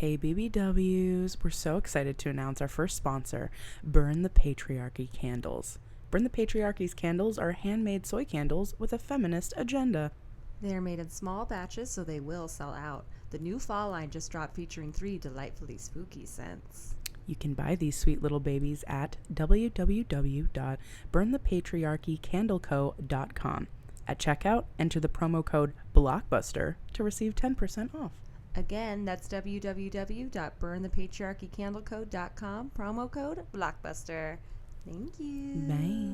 Hey BBWs, we're so excited to announce our first sponsor, Burn the Patriarchy Candles. Burn the Patriarchy's candles are handmade soy candles with a feminist agenda. They are made in small batches, so they will sell out. The new fall line just dropped, featuring 3 delightfully spooky scents. You can buy these sweet little babies at www.burnthepatriarchycandleco.com. At checkout, enter the promo code BLOCKBUSTER to receive 10% off. Again, that's www.burnthepatriarchycandleco.com, promo code BLOCKBUSTER. Thank you. Bye.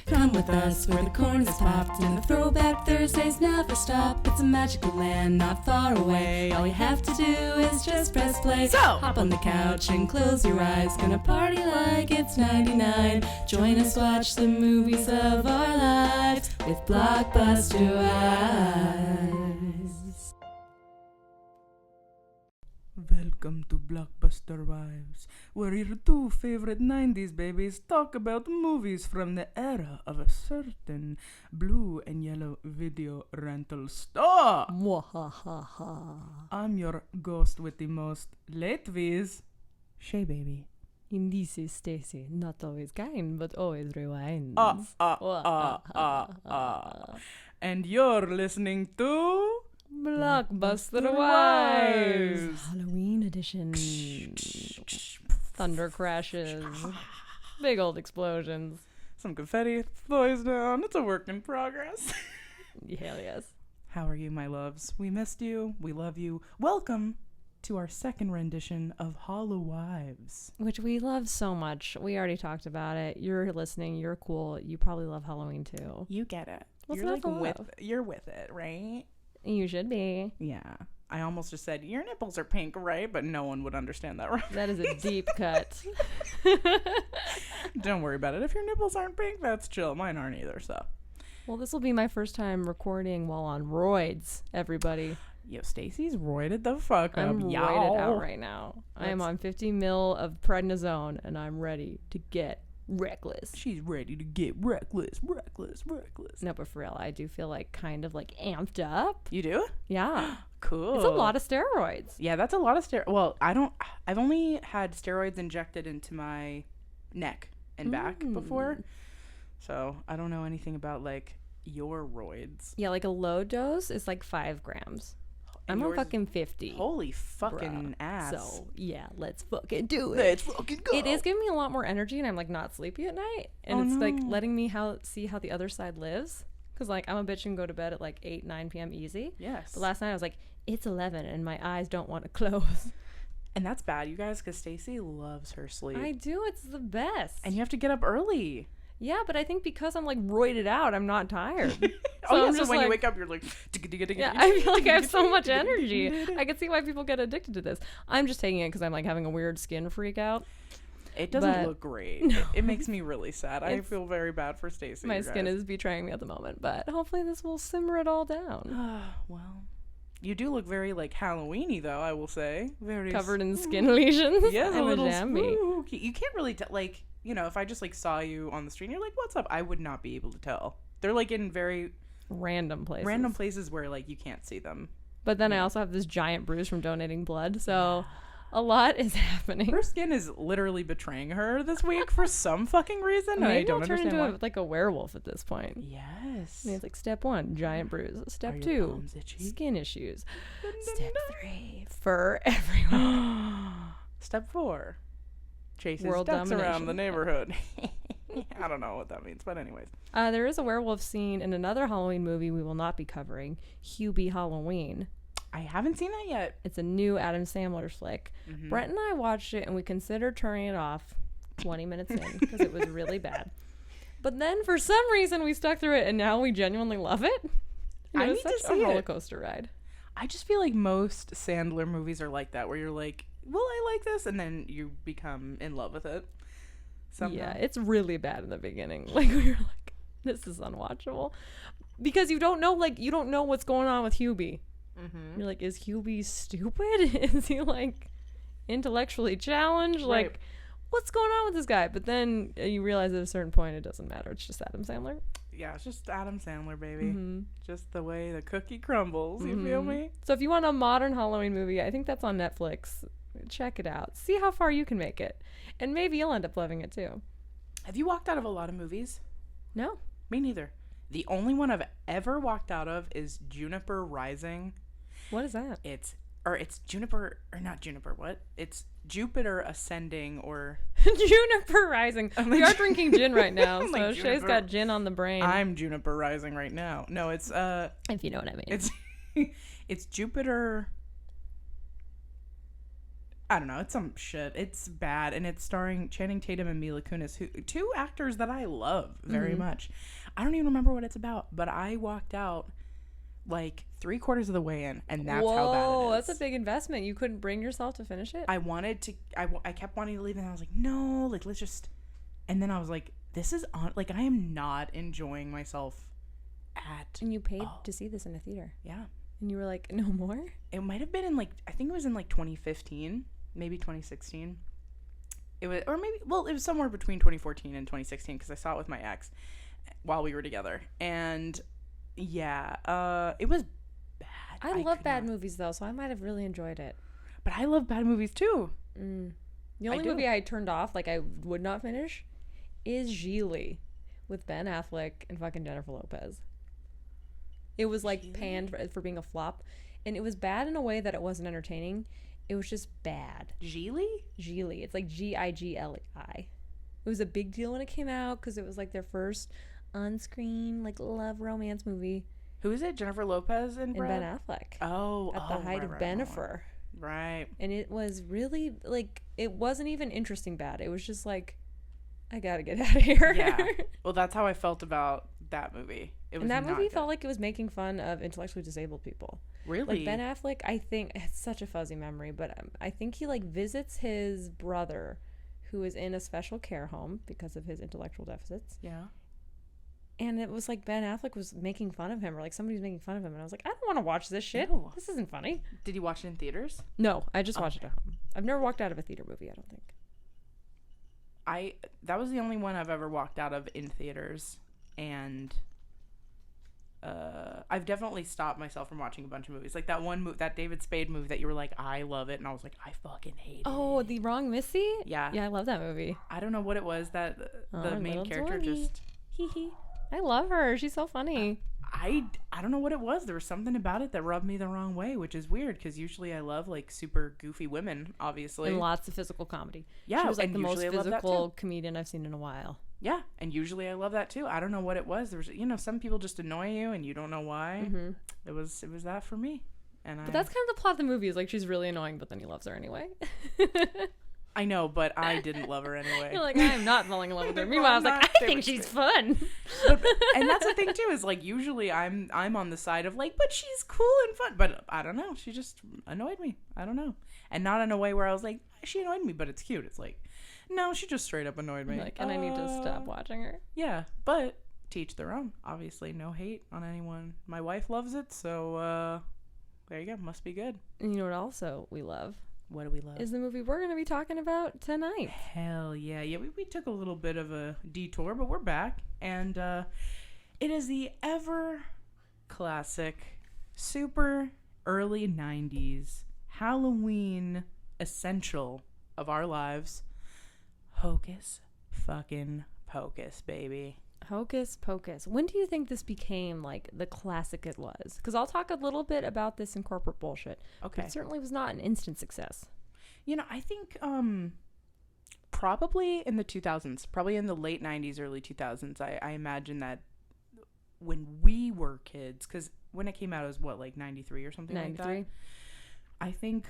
Come with us where the corn is popped and the throwback Thursdays never stop. It's a magical land not far away. All you have to do is just press play. So, hop on the couch and close your eyes. Gonna party like it's 99. Join us, watch the movies of our lives with Blockbuster Eyes. Welcome to Blockbuster Wives, where your two favorite 90s babies talk about movies from the era of a certain blue and yellow video rental store. Mwahaha. I'm your ghost with the most late V's, Shea Baby. And this is Stacy, not always kind, but always rewinds. And you're listening to Blockbuster Wives. Halloween edition. Thunder crashes. Big old explosions. Some confetti flies down. It's a work in progress. Hell yes. How are you, my loves? We missed you. We love you. Welcome to our second rendition of Hollow Wives. Which we love so much. We already talked about it. You're listening. You're cool. You probably love Halloween too. You get it. What's You're not like to with love? you're with it, right? You should be. Yeah. I almost just said your nipples are pink, right? But no one would understand that, right? That is a deep cut. Don't worry about it. If your nipples aren't pink, that's chill. Mine aren't either, so. Well, this will be my first time recording while on roids, everybody. Yo, Stacy's roided the fuck up. I'm roided out right now. I am on 50 mil of prednisone, and I'm ready to get reckless. She's ready to get reckless. No, but for real, I do feel like kind of like amped up. You do? Yeah. Cool. It's a lot of steroids. Yeah, that's a lot of Well, I've only had steroids injected into my neck and back before. So I don't know anything about like your roids. Yeah, like a low dose is like 5 grams. And I'm on yours- fucking 50. Holy fucking ass. So, yeah, let's fucking do it. Let's fucking go. It is giving me a lot more energy, and I'm like not sleepy at night. And it's like letting me see how the other side lives. Because like I'm a bitch and go to bed at like 8, 9 p.m. easy. Yes. But last night I was like, it's 11 and my eyes don't want to close. And that's bad, you guys, because Stacy loves her sleep. I do. It's the best. And you have to get up early. Yeah, but I think because I'm like roided out, I'm not tired. So I'm so just when like, you wake up, you're like... Yeah, I feel like I have so much energy. I can see why people get addicted to this. I'm just taking it because I'm like having a weird skin freak out. It doesn't look great. No. It makes me really sad. I feel very bad for Stacy. My skin is betraying me at the moment, but hopefully this will simmer it all down. Well, you do look very like Halloween-y though, I will say. Very Covered in skin lesions. Yeah, I'm a little jammy. spooky. You can't really tell, like, you know, if I just like saw you on the street and you're like, what's up? I would not be able to tell. They're like in very Random places where like you can't see them. But then I also have this giant bruise from donating blood, so a lot is happening. Her skin is literally betraying her this week for some fucking reason. Maybe I don't I'll turn understand into why. like a werewolf at this point. Yes. I mean, it's like step 1, giant bruise. Step Are your 2, palms itchy? skin issues. Step 3, fur everywhere. Step 4, chases World ducks around domination. the neighborhood. I don't know what that means, but anyways. There is a werewolf scene in another Halloween movie we will not be covering, Hubie Halloween. I haven't seen that yet. It's a new Adam Sandler flick. Brent and I watched it and we considered turning it off 20 minutes in because it was really bad. But then for some reason we stuck through it and now we genuinely love it. I It was need to such see a it. roller coaster ride. I just feel like most Sandler movies are like that, where you're like, well, I like this, and then you become in love with it. Somehow. Yeah, it's really bad in the beginning. Like we were like, this is unwatchable. Because you don't know what's going on with Hubie. You're like, is Hubie stupid? Is he like intellectually challenged? Right. Like, what's going on with this guy? But then you realize at a certain point it doesn't matter. It's just Adam Sandler. yeah, it's just Adam Sandler, baby. Just the way the cookie crumbles. You feel me? So if you want a modern Halloween movie, I think that's on Netflix. Check it out. See how far you can make it. And maybe you'll end up loving it too. Have you walked out of a lot of movies? No. Me neither. The only one I've ever walked out of is Juniper Rising. What is that? It's Juniper, or not Juniper, what? It's Jupiter Ascending, or... Juniper Rising. We are drinking gin right now, so like Shay's got gin on the brain. I'm Juniper Rising right now. No, it's, if you know what I mean. It's Jupiter... I don't know. It's some shit. It's bad, and it's starring Channing Tatum and Mila Kunis, who two actors that I love very much. I don't even remember what it's about, but I walked out like 3/4 of the way in, and that's how bad it is. That's a big investment. You couldn't bring yourself to finish it? I wanted to. I kept wanting to leave, and I was like, no, like let's just. And then I was like, this is on. Like I am not enjoying myself at. And you paid to see this in a theater. Yeah. And you were like, no more? It might have been in like, I think it was in like 2015, maybe 2016. It was, or maybe, well, it was somewhere between 2014 and 2016 because I saw it with my ex while we were together. And yeah, it was bad. I love bad movies though, so I might have really enjoyed it. But I love bad movies too. The only movie I turned off, like I would not finish, is Gigli with Ben Affleck and fucking Jennifer Lopez. It was like panned for being a flop, and it was bad in a way that it wasn't entertaining. It was just bad. Gigli? Gigli. It's like Gigli. It was a big deal when it came out because it was like their first on-screen like love romance movie. Who is it? Jennifer Lopez and Ben Affleck. Oh, at the height of Bennifer. Right. And it was really like, it wasn't even interesting bad. It was just like, I gotta get out of here. Yeah. Well, that's how I felt about that movie. It was and that movie good. Felt like it was making fun of intellectually disabled people. Really? Like Ben Affleck, I think, it's such a fuzzy memory, but I think he like visits his brother who is in a special care home because of his intellectual deficits. Yeah. And it was like Ben Affleck was making fun of him, or like somebody was making fun of him, and I was like, I don't want to watch this shit. Ew. This isn't funny. Did you watch it in theaters? No, I just watched it at home. I've never walked out of a theater movie, I don't think. That was the only one I've ever walked out of in theaters, and I've definitely stopped myself from watching a bunch of movies. Like that one that David Spade movie that you were like, I love it, and I was like, I fucking hate it. Oh, The Wrong Missy? Yeah. Yeah, I love that movie. I don't know what it was that the main character just... I love her. She's so funny. I don't know what it was. There was something about it that rubbed me the wrong way, which is weird because usually I love like super goofy women, obviously. And lots of physical comedy. Yeah, she was like and the most usually I love that physical too. comedian I've seen in a while. Yeah, and usually I love that too. I don't know what it was. There was, some people just annoy you and you don't know why. Mm-hmm. It was that for me. But that's kind of the plot of the movie. Is like she's really annoying, but then he loves her anyway. I know, but I didn't love her anyway. You're like, I am not falling in love with her. Meanwhile, I was like, I think she's fun. And that's the thing too, is like usually I'm on the side of like, but she's cool and fun. But I don't know. She just annoyed me. I don't know. And not in a way where I was like, she annoyed me, but it's cute. It's like, no, she just straight up annoyed me. Like, and I need to stop watching her. Yeah, but to each their own. Obviously, no hate on anyone. My wife loves it, so there you go. Must be good. And you know what also we love? What do we love? Is the movie we're going to be talking about tonight. Hell yeah. Yeah, we took a little bit of a detour, but we're back. And it is the ever classic, super early 90s Halloween essential of our lives, Hocus fucking Pocus, baby. Hocus Pocus. When do you think this became like the classic it was? Because I'll talk a little bit about this in corporate bullshit. Okay. But it certainly was not an instant success. I think probably in the 2000s, probably in the late 90s, early 2000s, I imagine that when we were kids, because when it came out it was what, like 93 or something 93? Like that? I think,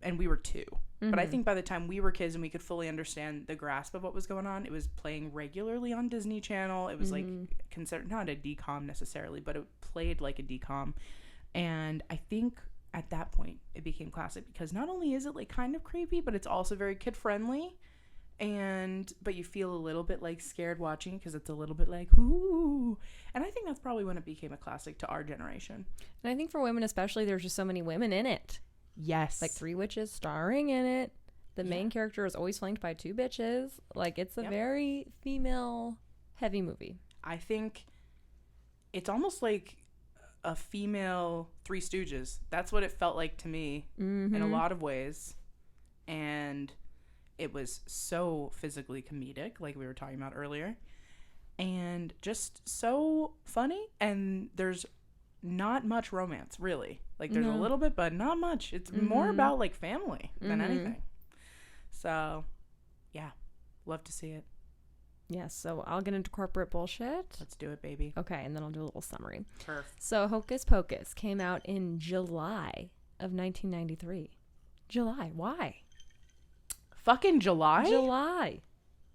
and we were 2. But I think by the time we were kids and we could fully understand the grasp of what was going on, it was playing regularly on Disney Channel. It was like considered not a DCOM necessarily, but it played like a DCOM. And I think at that point it became classic because not only is it like kind of creepy, but it's also very kid friendly. But you feel a little bit like scared watching because it's a little bit like, ooh. And I think that's probably when it became a classic to our generation. And I think for women especially, there's just so many women in it. Yes. Like 3 witches starring in it. The main character is always flanked by 2 bitches. Like, it's a very female heavy movie. I think it's almost like a female Three Stooges. That's what it felt like to me in a lot of ways. And it was so physically comedic, like we were talking about earlier, and just so funny. And there's not much romance, really. Like, there's a little bit, but not much. It's more about, like, family than anything. So, yeah, love to see it. Yes, so I'll get into corporate bullshit. Let's do it, baby. Okay, and then I'll do a little summary. Perfect. So Hocus Pocus came out in July of 1993. July. Why? Fucking July? July.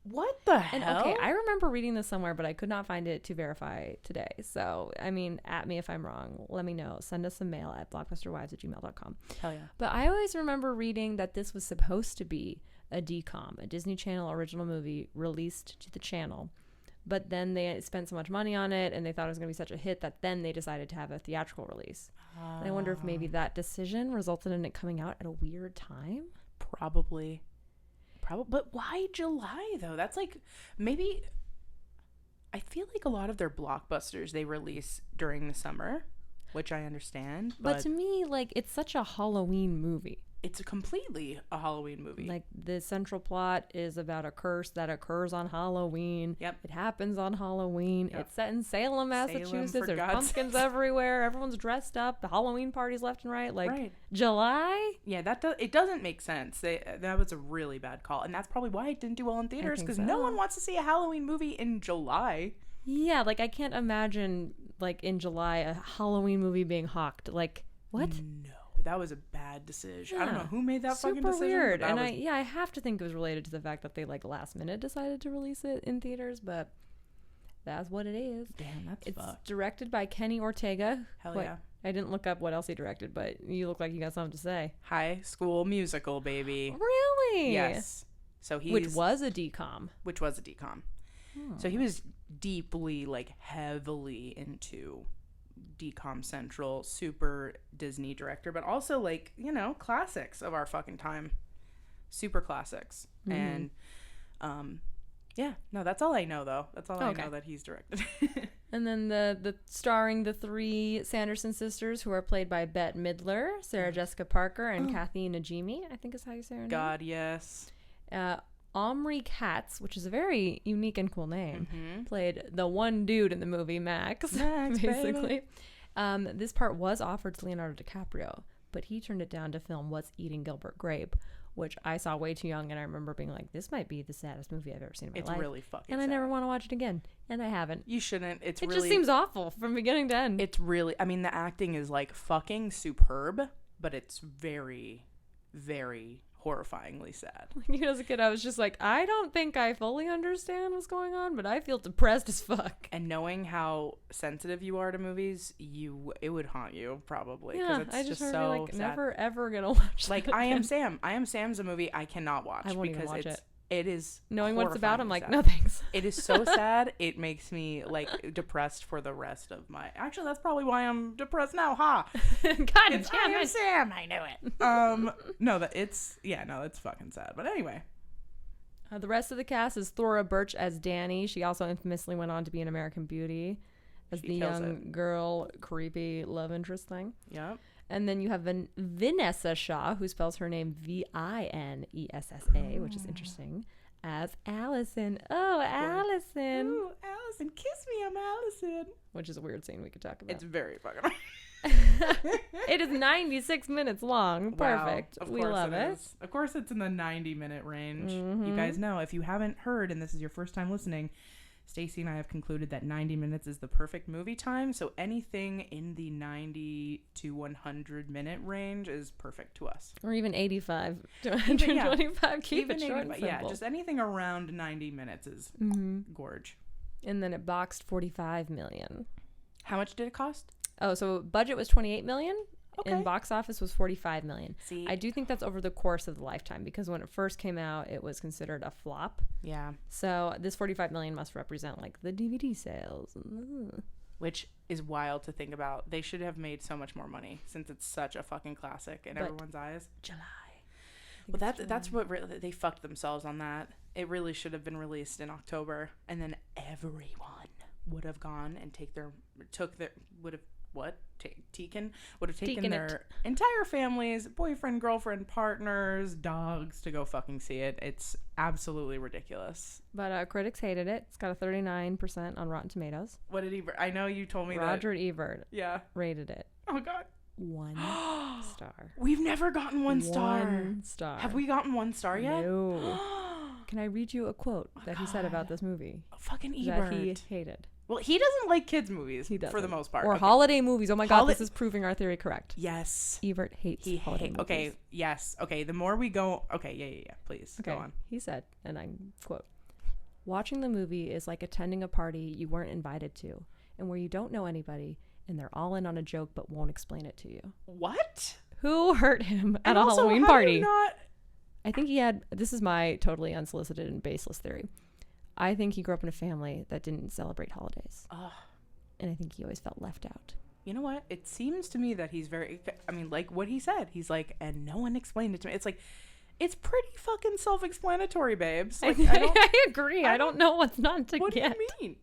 What the hell? And okay, I remember reading this somewhere, but I could not find it to verify today. So, I mean, at me if I'm wrong. Let me know. Send us some mail at blockbusterwives@gmail.com. Hell yeah. But I always remember reading that this was supposed to be a DCOM, a Disney Channel original movie released to the channel. But then they spent so much money on it and they thought it was going to be such a hit that then they decided to have a theatrical release. And I wonder if maybe that decision resulted in it coming out at a weird time? Probably. But why July, though? That's like, maybe, I feel like a lot of their blockbusters they release during the summer, which I understand. But to me, like, it's such a Halloween movie. It's completely a Halloween movie. Like, the central plot is about a curse that occurs on Halloween. Yep. It happens on Halloween. Yep. It's set in Salem, Massachusetts. for There's God's pumpkins sakes. everywhere. Everyone's dressed up. The Halloween parties left and right. Like, Right. July? Yeah, it doesn't make sense. That was a really bad call. And that's probably why it didn't do well in theaters, think because so. no one wants to see a Halloween movie in July. Yeah, like, I can't imagine, like, in July, a Halloween movie being hawked. Like, what? No, that was a bad decision. I don't Yeah. know who made that fucking Super decision. weird. But And that was I have to think it was related to the fact that they, like, last minute decided to release it in theaters, but that's what it is. damn, that's It's fucked. directed by Kenny Ortega. Hell What- yeah. I didn't look up what else he directed, but you look like you got something to say. High School Musical, baby. Really? Yes. So he's Which was a DCOM. which was a DCOM. So he was deeply, like, heavily into DCOM Central, super Disney director, but also, like, you know, classics of our fucking time. Super classics. And yeah, no, that's all I know, though. That's all I know that he's directed. And then the starring the three Sanderson sisters, who are played by Bette Midler, Sarah Jessica Parker, and Kathy Najimy, I think is how you say her name. God, yes. Omri Katz, which is a very unique and cool name, played the one dude in the movie, Max, Max, basically. This part was offered to Leonardo DiCaprio, but he turned it down to film What's Eating Gilbert Grape, which I saw way too young, and I remember being like, this might be the saddest movie I've ever seen in my life. It's really fucking And I sad. never want to watch it again, and I haven't. You shouldn't. It It just seems awful from beginning to end. It's really, I mean, the acting is, like, fucking superb, but it's very, very horrifyingly sad. As a kid, I was just like, I don't think I fully understand what's going on, but I feel depressed as fuck. And knowing how sensitive you are to movies, it would haunt you probably. Yeah, it's I just so remember like sad. never ever gonna watch. Like that I Am again. Sam. I Am Sam's a movie I cannot watch I won't even because watch it. It is Knowing what it's about, I'm horrifyingly like, sad. no thanks. It is so sad. It makes me, like, depressed for the rest of my. Actually, that's probably why I'm depressed now. Ha! God It's I damn Am it. Sam. I knew it. No, it's fucking sad. But anyway, The rest of the cast is Thora Birch as Danny. She also infamously went on to be in American Beauty as She the kills young girl, creepy love interest thing. yep. And then you have Vanessa Shaw, who spells her name Vinessa, which is interesting, as Allison. Oh, Allison. Ooh, Allison, kiss me, I'm Allison. Which is a weird scene we could talk about. It's very fucking. It is 96 minutes long. Perfect. Wow, of We course love it. is. Of course, it's in the 90-minute range. You guys know, if you haven't heard, and this is your first time listening, Stacy and I have concluded that 90 minutes is the perfect movie time. So anything in the 90 to 100 minute range is perfect to us. Or even 85 to 125. Keep Even it short and 85 yeah, simple. just anything around 90 minutes is gorge. And then it boxed 45 million. How much did it cost? Oh, so budget was 28 million. Okay. And box office was 45 million. See, I do think that's over the course of the lifetime, because when it first came out, it was considered a flop. yeah, So this 45 million must represent like the DVD sales. which is wild to think about. They should have made so much more money since it's such a fucking classic in But- everyone's eyes. July. Well, that's what really, they fucked themselves on that. It really should have been released in October, and then everyone would have gone and would have taken their entire families, boyfriend, girlfriend, partners, dogs to go fucking see it. It's absolutely ridiculous. But critics hated it. It's got a 39% on Rotten Tomatoes. What did Ebert? I know you told me Roger Ebert Yeah. rated it. Oh, God. 1 star. We've never gotten 1 star. 1 star. Have we gotten 1 star yet? No. Can I read you a quote that he said about this movie? Fucking Ebert. That he hated. Well, he doesn't like kids' movies for the most part. Or holiday movies. Oh my God, this is proving our theory correct. Yes. Ebert hates holiday movies. Okay, yes. Okay, the more we go... Okay, yeah. Please, go on. He said, and I quote, "Watching the movie is like attending a party you weren't invited to, and where you don't know anybody, and they're all in on a joke but won't explain it to you." What? Who hurt him at a Halloween party? I think he had... This is my totally unsolicited and baseless theory. I think he grew up in a family that didn't celebrate holidays. And I think he always felt left out. You know what? It seems to me that he's very... I mean, like what he said. He's like, and no one explained it to me. It's like, it's pretty fucking self-explanatory, babes. Like, I agree. I don't know what's not to what get. What do you mean?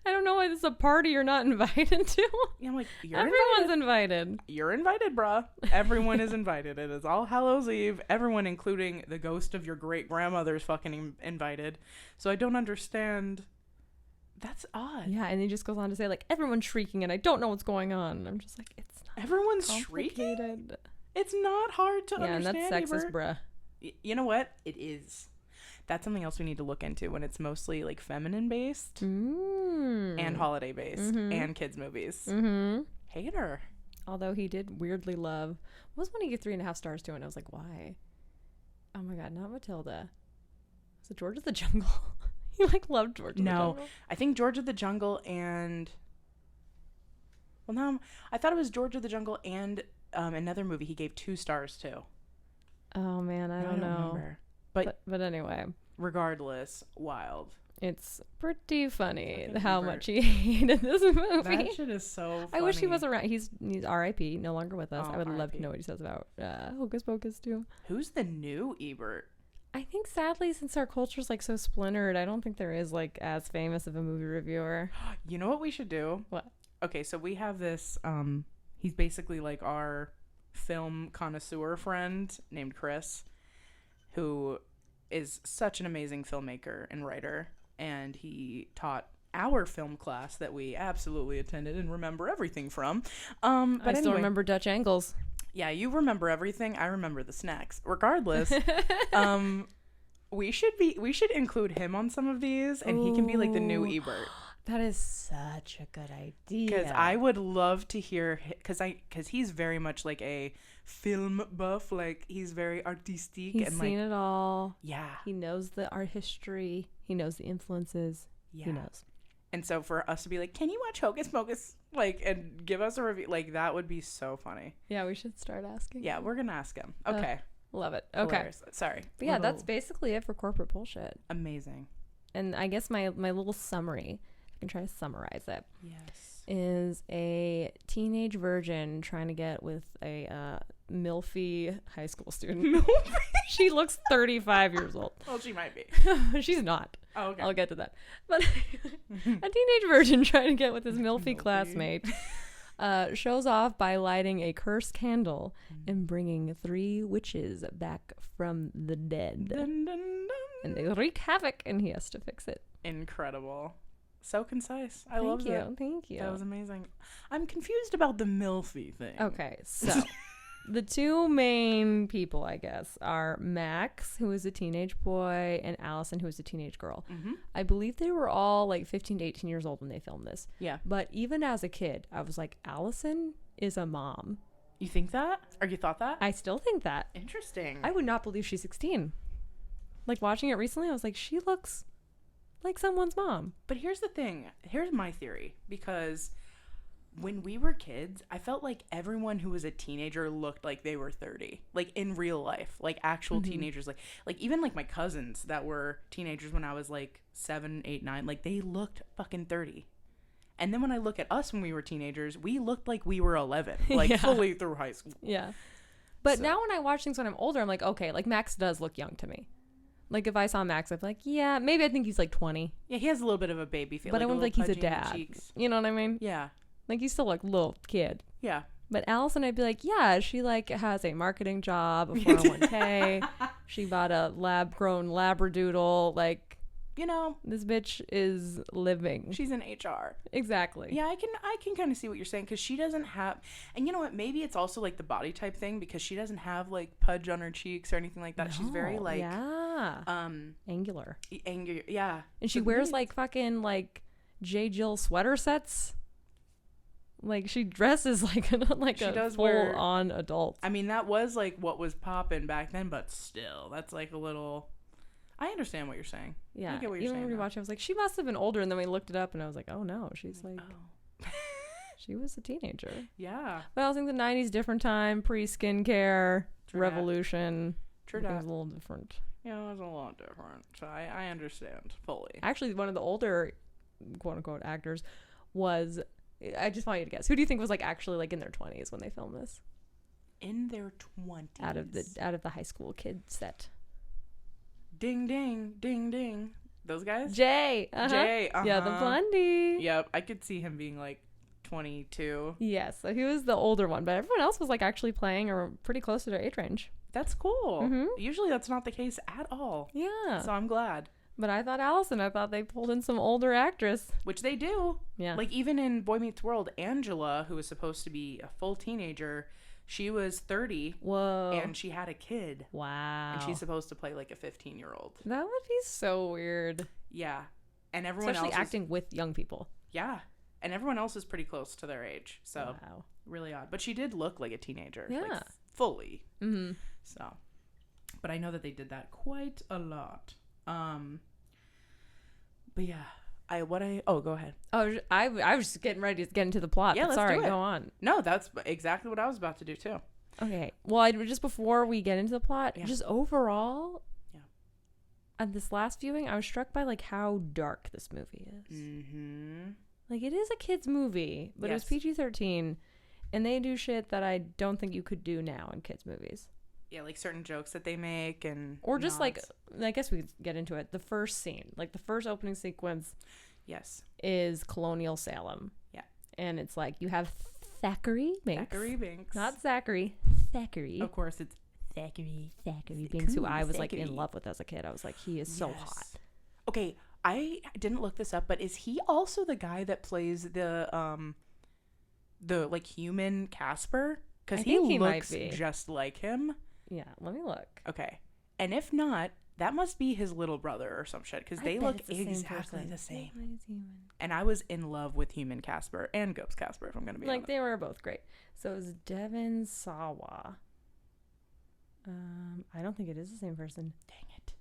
I don't know why this is a party you're not invited to. Yeah, I'm like, Everyone's invited. You're invited, bruh. Everyone is invited. It is All Hallows Eve. Everyone, including the ghost of your great-grandmother, is fucking invited. So I don't understand. That's odd. Yeah, and he just goes on to say, like, everyone's shrieking and I don't know what's going on. And I'm just like, it's not everyone's shrieking? It's not hard to understand, and that's sexist, bruh. You know what? It is. That's something else we need to look into when it's mostly like feminine based and holiday based and kids movies. Hater. Although he did weirdly love. What was one he gave 3.5 stars to? And I was like, why? Oh my God, not Matilda. Was it George of the Jungle? He like loved George of the Jungle. No, I think George of the Jungle and... Well, no, I thought it was George of the Jungle and another movie he gave 2 stars to. Oh man, I don't know. Remember. But anyway, regardless, wild. It's pretty funny how much he hated this movie. That shit is so funny. I wish he was around. He's R.I.P. no longer with us. Oh, I would love R.I.P. to know what he says about Hocus Pocus too. Who's the new Ebert? I think sadly, since our culture's like so splintered, I don't think there is like as famous of a movie reviewer. You know what we should do? What? Okay, so we have this. He's basically like our film connoisseur friend named Chris, who is such an amazing filmmaker and writer, and he taught our film class that we absolutely attended and remember everything from. But I still remember Dutch angles. Yeah, you remember everything. I remember the snacks. Regardless, we should include him on some of these, and he can be like the new Ebert. That is such a good idea. Because I would love to hear, because he's very much like a film buff. Like he's very artistic. He's and seen it all. Yeah. He knows the art history. He knows the influences. Yeah. He knows. And so for us to be like, can you watch Hocus Pocus? Like, and give us a review. Like, that would be so funny. Yeah, we should start asking. Yeah, we're going to ask him. Okay. Love it. Okay. Hilarious. Sorry. But yeah, that's basically it for corporate bullshit. Amazing. And I guess my little summary, if I can try to summarize it. Yes. Is a teenage virgin trying to get with a milfy high school student. She looks 35 years old. Well, she might be. She's not. Oh, okay. I'll get to that. But a teenage virgin trying to get with his milfy classmate shows off by lighting a cursed candle and bringing 3 witches back from the dead. Dun, dun, dun. And they wreak havoc, and he has to fix it. Incredible. So concise. I love that. Thank you. That was amazing. I'm confused about the milfy thing. Okay, so the 2 main people, I guess, are Max, who is a teenage boy, and Allison, who is a teenage girl. Mm-hmm. I believe they were all like 15 to 18 years old when they filmed this. Yeah. But even as a kid, I was like, Allison is a mom. You think that? Or you thought that? I still think that. Interesting. I would not believe she's 16. Like, watching it recently, I was like, she looks like someone's mom. But here's the thing. Here's my theory. Because when we were kids, I felt like everyone who was a teenager looked like they were 30. Like, in real life. Like, actual teenagers. Like even, like, my cousins that were teenagers when I was, like, 7, 8, 9. Like, they looked fucking 30. And then when I look at us when we were teenagers, we looked like we were 11. Like, fully through high school. Yeah. But now when I watch things when I'm older, I'm like, okay, like, Max does look young to me. Like, if I saw Max, I'd be like, yeah, maybe I think he's like 20. Yeah, he has a little bit of a baby feel. But I wouldn't like think he's a pudgy in the dad. cheeks. You know what I mean? Yeah. Like, he's still like a little kid. Yeah. But Allison, I'd be like, yeah, she like has a marketing job, a 401k. She bought a lab-grown Labradoodle. Like, You know, this bitch is living. she's in HR. Exactly. Yeah, I can kind of see what you're saying, because she doesn't have, and you know what, maybe it's also like the body type thing, because she doesn't have like pudge on her cheeks or anything like that. She's very No, like angular. angry. Yeah. And she So wears maybe- like fucking like J. Jill sweater sets. Like, she dresses like She a does full wear- on adult. I mean, that was like what was popping back then, but still, that's like a little. I understand what you're saying. Yeah. I get what you're Even saying. when we now. watched it, I was like, she must have been older. And then we looked it up and I was like, oh no, she's like, Oh. she was a teenager. Yeah. But I was thinking the 90s, different time, pre-skincare, True that. revolution. True Everything that. was a little different. Yeah, it was a lot different. So I understand fully. Actually, one of the older, quote unquote, actors was, I just want you to guess, who do you think was like actually like in their 20s when they filmed this? In their 20s. Out of the high school kid set. Ding ding ding ding. Those guys. Jay. Jay. Yeah, the blondie. Yep, I could see him being like 22. Yes, so he was the older one, but everyone else was like actually playing or pretty close to their age range. That's cool. Mhm. Usually that's not the case at all. Yeah. So I'm glad. But I thought they pulled in some older actress. Which they do. Yeah. Like, even in Boy Meets World, Angela, who was supposed to be a full teenager, she was 30. Whoa. And she had a kid. Wow. And she's supposed to play like a 15-year-old. That would be so weird. Yeah. And everyone Especially else acting with young people. Yeah. And everyone else is pretty close to their age. So Wow. really odd. But she did look like a teenager. Yeah. Like, fully. Mm-hmm. So. But I know that they did that quite a lot. But yeah. Go ahead. Oh, I was just getting ready to get into the plot. Yeah, but let's sorry, do it. go on. No, that's exactly what I was about to do too. Okay. Well, just before we get into the plot, Yeah. just overall, Yeah. at this last viewing, I was struck by like how dark this movie is. Mm-hmm. Like, it is a kid's movie, but it was Yes. PG-13, and they do shit that I don't think you could do now in kids' movies. Yeah, like certain jokes that they make and Or just like, nods. I guess we could get into it. The first scene, like the first opening sequence, Yes. is colonial Salem. Yeah. And it's like you have Thackeray Binks. Thackeray Binks. Not Zachary. Thackeray. Of course, it's Thackeray Binks, who I was like in Thackeray. love with as a kid. I was like, he is so Yes. hot. Okay, I didn't look this up, but is he also the guy that plays the like human Casper? Because I he think he might looks be. just like him. Yeah, let me look. Okay, and if not, that must be his little brother or some shit. Because I they bet look it's the same exactly person. the same. He plays human. And I was in love with human Casper and Ghost Casper. If I'm gonna be Like, honest. they were both great. So it was Devin Sawa. I don't think it is the same person. Dang it.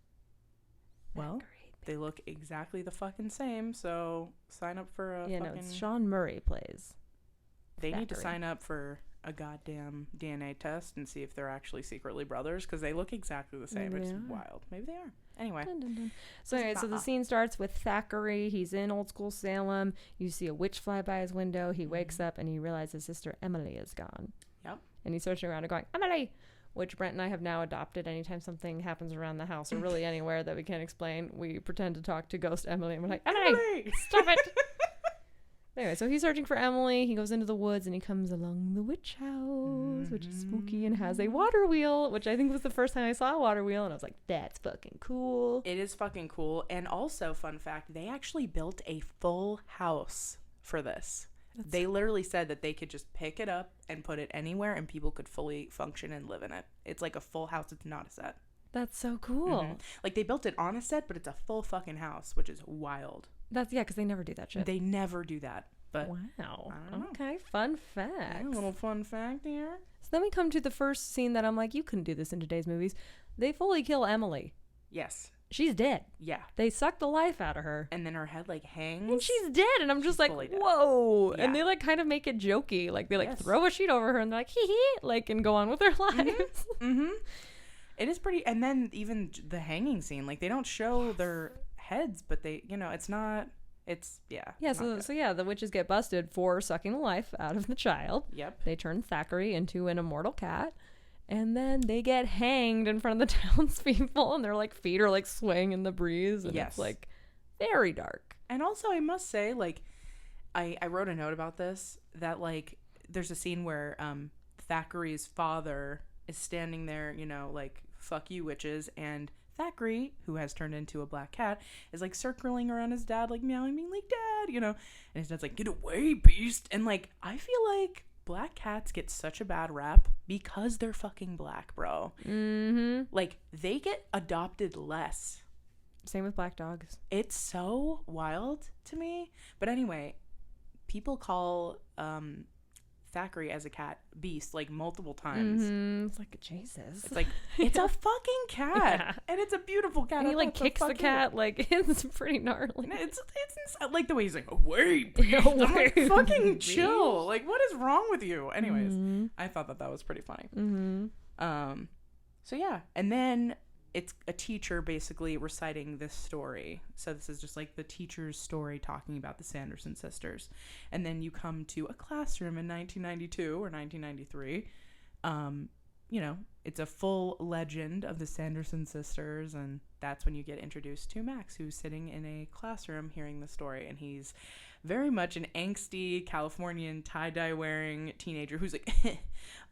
Well, Thackeray they look exactly the fucking same. So sign up for a Yeah, fucking. no, it's Sean Murray plays. They need to Thackeray. sign up for a goddamn DNA test and see if they're actually secretly brothers, because they look exactly the same. Maybe It's they are. wild. Maybe they are. Anyway. Dun, dun, dun. So anyway, so the scene starts with Thackeray. He's in old school Salem. You see a witch fly by his window. He wakes up and he realizes his sister Emily is gone. Yep. And he's searching around and going, Emily! Which Brent and I have now adopted. Anytime something happens around the house or really anywhere that we can't explain, we pretend to talk to Ghost Emily and we're like, Emily! Stop it! Anyway, so he's searching for Emily. He goes into the woods and he comes along the witch house, which is spooky and has a water wheel, which I think was the first time I saw a water wheel. And I was like, that's fucking cool. It is fucking cool. And also, fun fact, they actually built a full house for this. They literally said that they could just pick it up and put it anywhere and people could fully function and live in it. It's like a full house. It's not a set. That's so cool. Mhm. Like, they built it on a set, but it's a full fucking house, which is wild. That's, yeah, because they never do that shit. They never do that. But Wow. I don't know. Okay, fun yeah, fact. a little fun fact here. So then we come to the first scene that I'm like, you couldn't do this in today's movies. They fully kill Emily. Yes. She's dead. Yeah. They suck the life out of her. And then her head like hangs. And she's dead. And I'm just like, fully dead. whoa. Yeah. And they like kind of make it jokey. Like they like Yes. throw a sheet over her and they're like, hee hee. Like, and go on with their lives. Mm-hmm. It is pretty. And then even the hanging scene, like they don't show their heads, but they, it's not. It's yeah. Yeah, it's not so good. yeah, the witches get busted for sucking the life out of the child. Yep. They turn Thackeray into an immortal cat. And then they get hanged in front of the townspeople, and their like feet are like swaying in the breeze, and it's like very dark. And also, I must say, like, I wrote a note about this, that like there's a scene where Thackeray's father is standing there, you know, like, fuck you witches, and Thackeray, who has turned into a black cat, is like circling around his dad, like meowing, being like, Dad, you know, and his dad's like, get away, beast. And like, I feel like black cats get such a bad rap because they're fucking black, bro. Like, they get adopted less. Same with black dogs. It's so wild to me. But anyway, people call Thackeray as a cat beast like multiple times. It's like, Jesus. It's like, it's a fucking cat. And it's a beautiful cat. And he like kicks the cat. Like, it's pretty gnarly. It's like the way he's like, away, beast. I'm like, fucking chill. Like, what is wrong with you? Anyways, I thought that was pretty funny. So yeah. And then it's a teacher basically reciting this story. So this is just like the teacher's story talking about the Sanderson sisters. And then you come to a classroom in 1992 or 1993. You know, it's a full legend of the Sanderson sisters. And that's when you get introduced to Max, who's sitting in a classroom hearing the story. And he's very much an angsty Californian tie-dye wearing teenager who's like,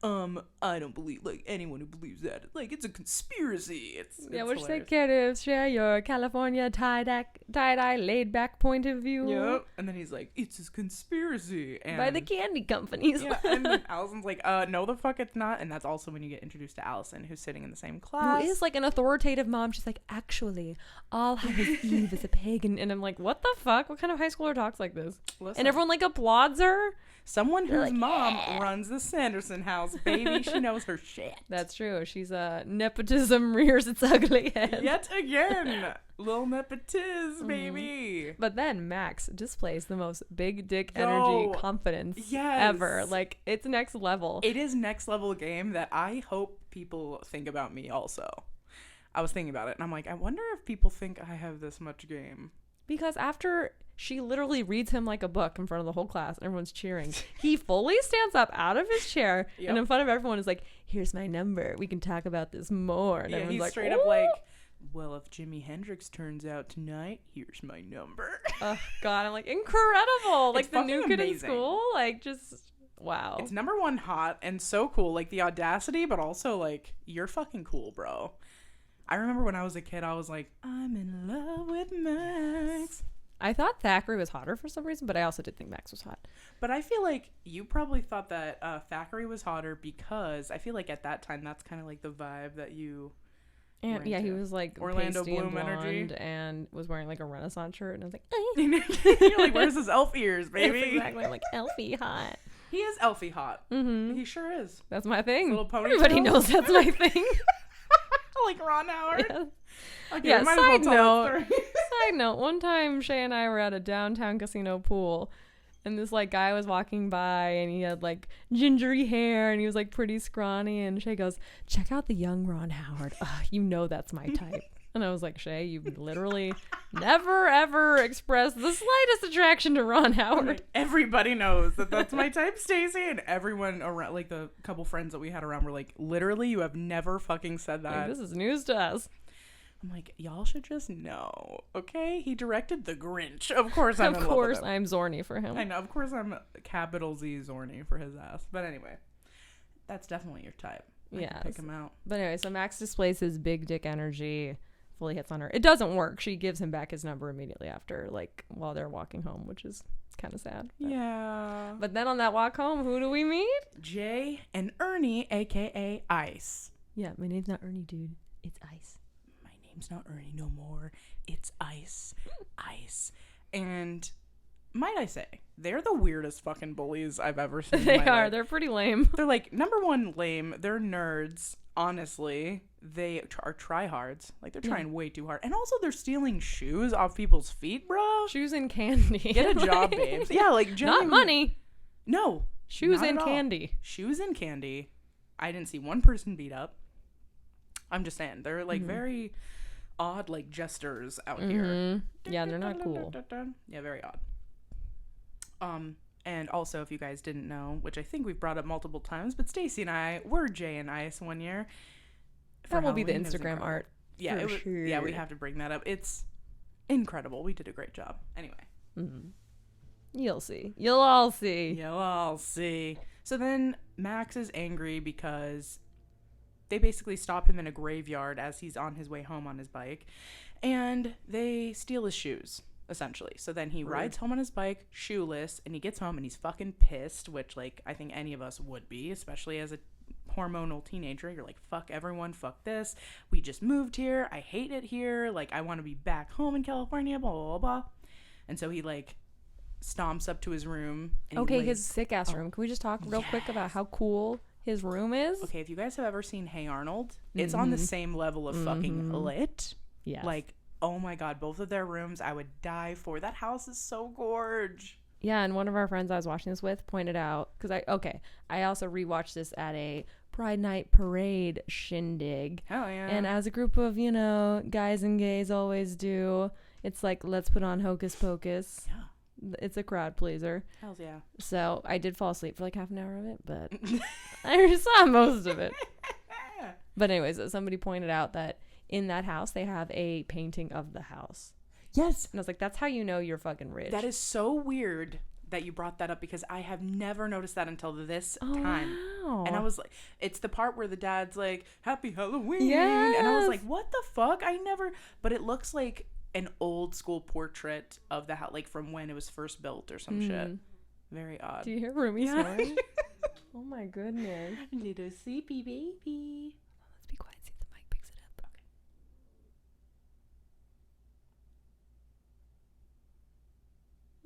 I don't believe, like, anyone who believes that, like, it's a conspiracy. It's which they can't share your California tie-dye laid-back point of view. Yep. And then he's like, it's a conspiracy. And by the candy companies. Yeah, and then Allison's like, no the fuck it's not. And that's also when you get introduced to Allison, who's sitting in the same class. Who is like an authoritative mom. She's like, actually, all Hallows Eve is a pagan. And I'm like, what the fuck? What kind of high schooler talks like this? Listen, and everyone like applauds her. Someone whose mom runs the Sanderson house, baby. She knows her shit. That's true. She's nepotism rears its ugly head. Yet again. Little nepotism, baby. But then Max displays the most big dick energy confidence ever. Like, it's next level. It is next level game that I hope people think about me also. I was thinking about it, and I'm like, I wonder if people think I have this much game. Because after she literally reads him like a book in front of the whole class and everyone's cheering, he fully stands up out of his chair and in front of everyone is like, here's my number. We can talk about this more. And everyone's he's like, straight up like, well, if Jimi Hendrix turns out tonight, here's my number. Oh, God. I'm like, incredible. Like, the new kid in amazing. school. Like, just, wow. It's number one hot and so cool. Like, the audacity, but also, like, you're fucking cool, bro. I remember when I was a kid, I was like, I'm in love with Max. I thought Thackeray was hotter for some reason, but I also did think Max was hot. But I feel like you probably thought that Thackeray was hotter because I feel like at that time, that's kind of like the vibe that you... And yeah, he was like Orlando pasty Bloom and blonde energy, and was wearing like a Renaissance shirt, and I was like, you're like, where's his elf ears, baby? Exactly. I'm like, Elfie hot. He is Elfie hot. He sure is. That's my thing. Little ponytail. Everybody knows that's my thing. Like Ron Howard. Yeah. Okay, Yeah. Side note. One time, Shea and I were at a downtown casino pool. And this, like, guy was walking by, and he had, like, gingery hair, and he was, like, pretty scrawny. And Shay goes, check out the young Ron Howard. You know that's my type. And I was like, Shay, you've literally never, ever expressed the slightest attraction to Ron Howard. Everybody knows that that's my type, Stacy. And everyone around, like, the couple friends that we had around were like, literally, you have never fucking said that. Like, this is news to us. I'm like, y'all should just know, okay? He directed The Grinch. Of course I'm in love with him. I'm Zorny for him. I know. Of course I'm capital Z Zorny for his ass. But anyway, that's definitely your type. Yeah. Pick him out. But anyway, so Max displays his big dick energy, fully hits on her. It doesn't work. She gives him back his number immediately after, like, while they're walking home, which is kind of sad. But. Yeah. But then on that walk home, who do we meet? Jay and Ernie, a.k.a. Ice. Yeah, my name's not Ernie, dude. It's Ice. Name's not Ernie no more. It's Ice. Ice. And might I say, they're the weirdest fucking bullies I've ever seen. They in my are. life. They're pretty lame. They're like, number one, lame. They're nerds. Honestly, they are tryhards. Like, they're trying way too hard. And also, they're stealing shoes off people's feet, bro. Shoes and candy. Get a job, babes. Yeah, like, not money. No. Shoes and candy. Shoes and candy. I didn't see one person beat up. I'm just saying, they're like very odd, like, jesters out here. Yeah, they're not cool. Yeah, very odd. And also, if you guys didn't know, which I think we've brought up multiple times, but Stacy and I were Jay and Ice one year. That will be the Halloween. It was Instagram incredible. art. Yeah, for sure. yeah, we have to bring that up. It's incredible. We did a great job. Anyway. Mm-hmm. You'll see. You'll all see. You'll all see. So then Max is angry because they basically stop him in a graveyard as he's on his way home on his bike, and they steal his shoes, essentially. So then he rides home on his bike, shoeless, and he gets home and he's fucking pissed, which, like, I think any of us would be, especially as a hormonal teenager. You're like, fuck everyone, fuck this. We just moved here. I hate it here. Like, I want to be back home in California, blah, blah, blah, blah. And so he, like, stomps up to his room. And Okay, his sick-ass room. Can we just talk real quick about how cool his room is? Okay, if you guys have ever seen Hey Arnold, it's on the same level of fucking lit. Yes. Like, oh my god, both of their rooms I would die for. That house is so gorge. Yeah, and one of our friends I was watching this with pointed out, because I also rewatched this at a Pride Night Parade shindig. Hell yeah. And as a group of, guys and gays always do, it's like, let's put on Hocus Pocus. Yeah. It's a crowd pleaser. Hells yeah. So I did fall asleep for like half an hour of it, but I saw most of it. But anyways, somebody pointed out that in that house, they have a painting of the house. Yes. And I was like, that's how you know you're fucking rich. That is so weird that you brought that up, because I have never noticed that until this time. Wow. And I was like, it's the part where the dad's like, Happy Halloween. Yes. And I was like, what the fuck? But it looks like an old school portrait of the house, like from when it was first built or some shit. Very odd. Do you hear Rumi snoring? Oh my goodness. Little sleepy baby. Let's be quiet, see if the mic picks it up.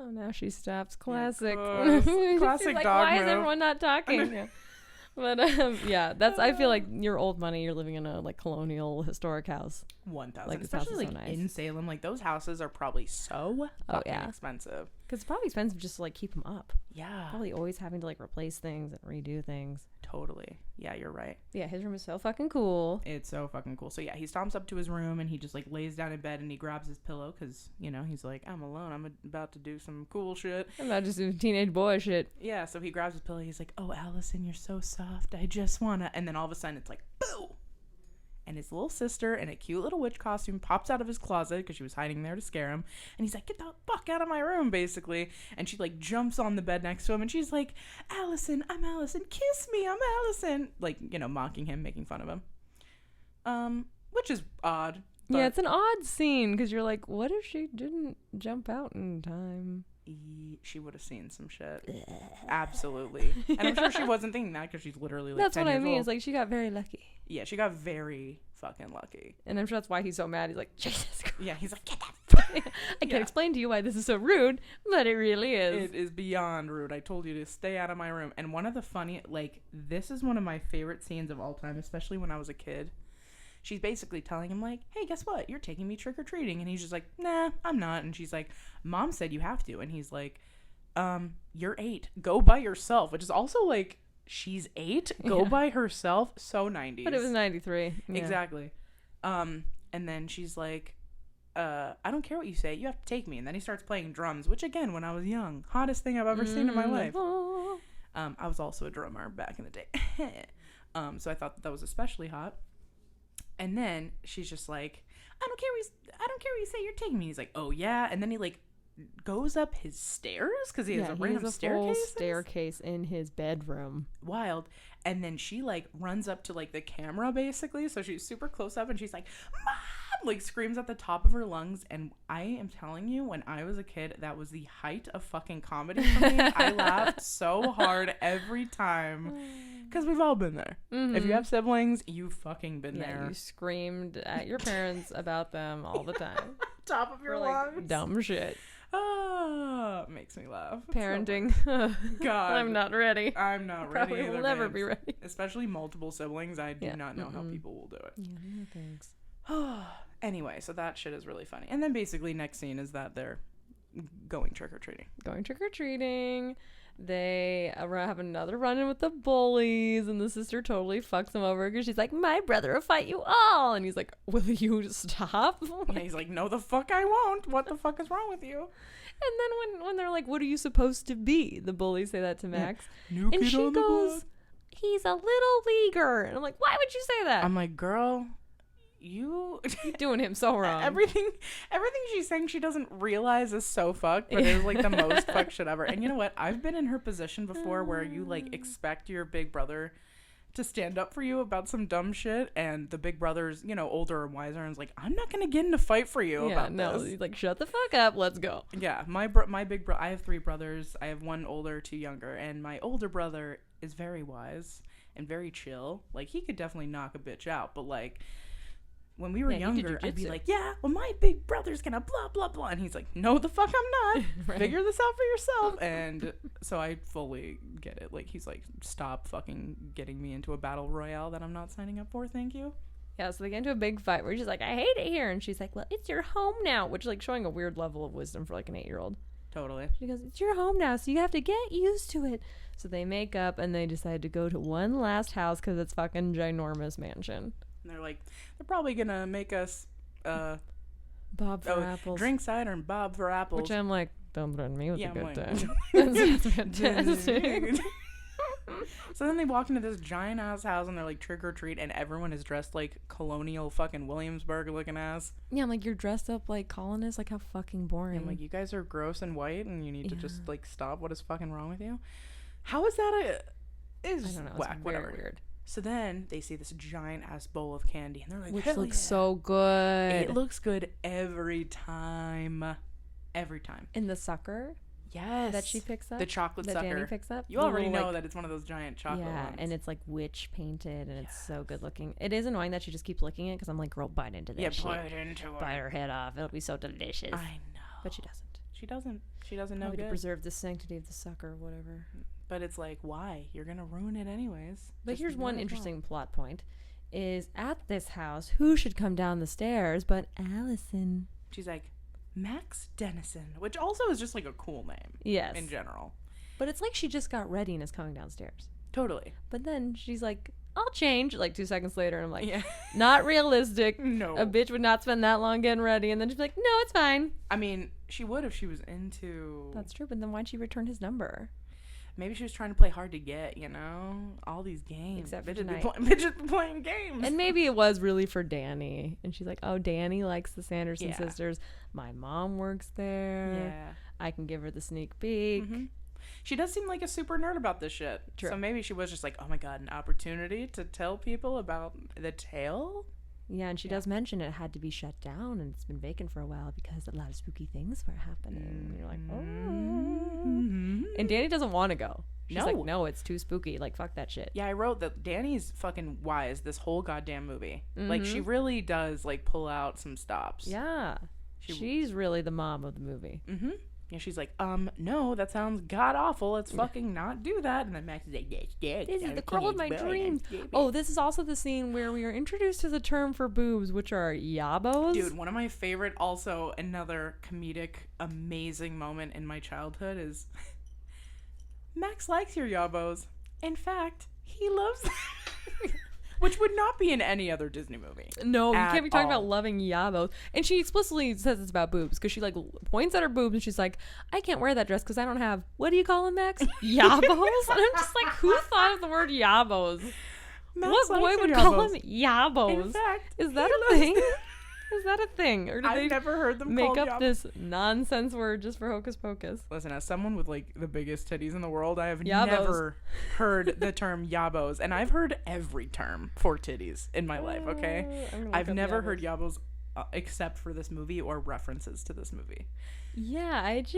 Okay. Oh, now she stops. Classic. Classic like, dog why move. is everyone not talking? But yeah, that's. I feel like you're old money. You're living in a like colonial historic house. 1,000. Like, this house Especially is so like nice. in Salem, like those houses are probably so fucking expensive. Because it's probably expensive just to like keep them up. Yeah, Probably always having to like replace things and redo things. totally. Yeah, you're right. Yeah, his room is so fucking cool. It's so fucking cool. So yeah, he stomps up to his room and he just like lays down in bed and he grabs his pillow because he's like, I'm alone. I'm about to do some cool shit. I'm not just doing teenage boy shit. Yeah, so he grabs his pillow. He's like, oh, Allison, you're so soft. I just wanna. And then all of a sudden it's like, boo! And his little sister in a cute little witch costume pops out of his closet because she was hiding there to scare him. And he's like, get the fuck out of my room, basically. And she like jumps on the bed next to him and she's like, Allison, I'm Allison. Kiss me, I'm Allison. Like, mocking him, making fun of him. Which is odd. Yeah, it's an odd scene because you're like, what if she didn't jump out in time? She would have seen some shit. Absolutely. And I'm sure she wasn't thinking that because she's literally like That's 10 what I years mean. old. It's like she got very lucky. Yeah, she got very fucking lucky. And I'm sure that's why he's so mad. He's like, Jesus Christ. Yeah, he's like, get that fuck. I can't explain to you why this is so rude, but it really is. It is beyond rude. I told you to stay out of my room. And one of the funny, like, this is one of my favorite scenes of all time, especially when I was a kid. She's basically telling him, like, hey, guess what? You're taking me trick-or-treating. And he's just like, nah, I'm not. And she's like, Mom said you have to. And he's like, you're 8. Go by yourself. Which is also, like, she's 8. Go by herself. So 90s. But it was 93. Yeah. Exactly. And then she's like, I don't care what you say. You have to take me. And then he starts playing drums, which, again, when I was young, hottest thing I've ever seen in my life. I was also a drummer back in the day. So I thought that was especially hot. And then she's just like, I don't care what you say. You're taking me. He's like, oh, yeah. And then he, like, goes up his stairs because he has a random full staircase in his bedroom. Wild. And then she, like, runs up to, like, the camera, basically. So she's super close up, and she's like, Mom! Like, screams at the top of her lungs. And I am telling you, when I was a kid, that was the height of fucking comedy for me. I laughed so hard every time. Because we've all been there. Mm-hmm. If you have siblings, you've fucking been there. You screamed at your parents about them all the time. Top of your lungs. Like, dumb shit. Ah, makes me laugh. Parenting. So God. I'm not ready. I'm not Probably ready either. Will never be ready. Especially multiple siblings. I do not know how people will do it. Yeah, no thanks. Anyway, so that shit is really funny. And then basically next scene is that they're going trick-or-treating. they have another run-in with the bullies, and the sister totally fucks him over because she's like, my brother will fight you all. And he's like, will you stop? And he's like, no, the fuck I won't. What the fuck is wrong with you? And then when they're like, what are you supposed to be? The bullies say that to Max. New and kid she on the goes, block. he's a little leaguer. And I'm like, why would you say that? I'm like, girl, you're doing him so wrong. Everything she's saying she doesn't realize is so fucked, but it's like the most fucked shit ever. And you know what? I've been in her position before where you like expect your big brother to stand up for you about some dumb shit, and the big brother's, you know, older and wiser, and is like, I'm not gonna get in a fight for you about this. He's like, shut the fuck up, let's go. Yeah, my big brother, I have 3 brothers. I have 1 older, 2 younger, and my older brother is very wise and very chill. Like, he could definitely knock a bitch out, but like, when we were younger, I'd be like, yeah, well, my big brother's gonna blah, blah, blah. And he's like, no, the fuck I'm not. Right. Figure this out for yourself. And so I fully get it. Like, he's like, stop fucking getting me into a battle royale that I'm not signing up for. Thank you. Yeah, so they get into a big fight where she's like, I hate it here. And she's like, well, it's your home now. Which, like, showing a weird level of wisdom for, like, an 8-year-old. Totally. She goes, it's your home now, so you have to get used to it. So they make up, and they decide to go to one last house because it's fucking ginormous mansion. And they're like, they're probably gonna make us Bob for apples. Drink cider and Bob for apples. Which I'm like, don't threaten me with a good like, time. That's fantastic. So then they walk into this giant ass house and they're like, trick or treat, and everyone is dressed like colonial fucking Williamsburg looking ass. Yeah, I'm like, you're dressed up like colonists. Like, how fucking boring. I'm like, you guys are gross and white, and you need to just like stop. What is fucking wrong with you? How is that I don't know. whack? It's Whatever. Weird. So then they see this giant ass bowl of candy, and they're like, which hell looks yeah. so good. It looks good every time. Every time. In the sucker Yes. that she picks up, the chocolate that sucker. Danny picks up. You already know that it's one of those giant chocolate yeah, ones. and it's like witch painted, and it's so good looking. It is annoying that she just keeps licking it because I'm like, girl, bite into this. Yeah, shit. bite into it. Bite her head off. It'll be so delicious. I know. But she doesn't. She doesn't know Probably to good. preserve the sanctity of the sucker, whatever. But it's like, why? You're gonna ruin it anyways. But Just here's might one as well. interesting plot point: is at this house, who should come down the stairs but Allison? She's like, Max Dennison, which also is just like a cool name. Yes. In general. But it's like she just got ready and is coming downstairs. Totally. But then she's like, I'll change. Like 2 seconds later, and I'm like, Yeah. not realistic. No. A bitch would not spend that long getting ready. And then she'd be like, no, it's fine. I mean, she would if she was into... That's true. But then why'd she return his number? Maybe she was trying to play hard to get, you know? All these games. Except for bitches be, tonight. bitches be playing games. And maybe it was really for Danny. And she's like, oh, Danny likes the Sanderson Yeah. sisters. My mom works there. Yeah. I can give her the sneak peek. Mm-hmm. She does seem like a super nerd about this shit. True. So maybe she was just like, oh my god, an opportunity to tell people about the tale? Yeah, and she does mention it had to be shut down and it's been vacant for a while because a lot of spooky things were happening. And you're like, oh. Mm-hmm. And Danny doesn't want to go. She's No. like, no, it's too spooky. Like, fuck that shit. Yeah, I wrote that Danny's fucking wise this whole goddamn movie. Like, Mm-hmm. she really does, like, pull out some stops. Yeah. She's really the mom of the movie. Mm-hmm. Yeah, she's like, no, that sounds god-awful. Let's fucking not do that. And then Max is like, This is the girl of my dreams. Oh, this is also the scene where we are introduced to the term for boobs, which are yabos. Dude, one of my favorite, also another comedic, amazing moment in my childhood is Max likes your yabos. In fact, he loves them. Which would not be in any other Disney movie. No, you can't be talking all. about loving yabos. And she explicitly says it's about boobs because she like points at her boobs and she's like, I can't wear that dress because I don't have, what do you call them, Max? Yabos? And I'm just like, who thought of the word yabos? Max What likes boy your would call yabos. them yabos? In fact, Is that he a loves thing? them. Is that a thing? Or did I've they never heard them make called up yabos. this nonsense word just for Hocus Pocus? Listen, as someone with like the biggest titties in the world, I have Yabos. never heard the term yabos, and I've heard every term for titties in my life. Okay, I'm gonna look I've up never yabos. heard yabos except for this movie or references to this movie. Yeah, it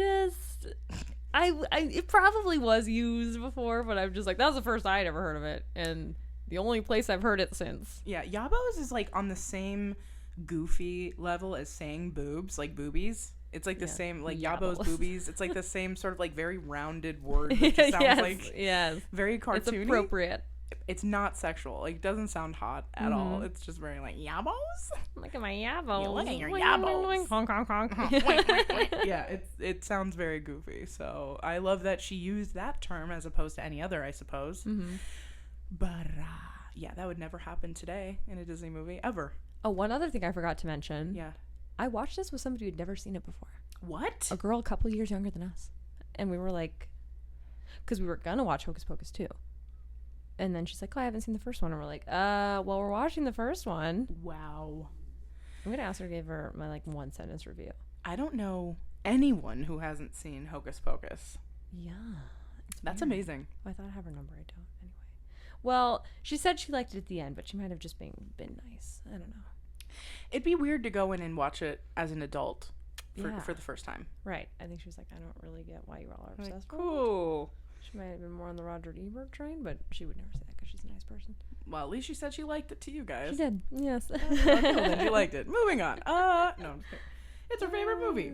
probably was used before, but I'm just like, that was the first I'd ever heard of it, and the only place I've heard it since. Yeah, yabos is like on the same goofy level as saying boobs, like boobies. It's like the same, like yabos, Yabos. boobies. It's like the same sort of like very rounded word. That just sounds like yes. very cartoony. It's appropriate. It's not sexual. Like, it doesn't sound hot at all. It's just very like, yabos? Look at my yabos. Yeah, look at your Wing, yabos. wing, wing. Honk, honk, honk. Yeah, it sounds very goofy. So I love that she used that term as opposed to any other, I suppose. But yeah, that would never happen today in a Disney movie ever. Oh, one other thing I forgot to mention. Yeah. I watched this with somebody who'd never seen it before. What? A girl a couple years younger than us. And we were like, because we were gonna watch Hocus Pocus 2. And then she's like, oh, I haven't seen the first one. And we're like, well, we're watching the first one. Wow. I'm gonna ask her to give her my like 1 sentence review. I don't know anyone who hasn't seen Hocus Pocus. Yeah. That's amazing. Oh, I thought I have her number. I don't. Anyway. Well, she said she liked it at the end, but she might have just been nice. I don't know. It'd be weird to go in and watch it as an adult for the first time. Right. I think she was like, I don't really get why you all are obsessed with it. Cool. She might have been more on the Roger Ebert train, but she would never say that because she's a nice person. Well, at least she said she liked it to you guys. She did. Yes. Then she liked it. Moving on. No, I'm just kidding. It's her favorite movie.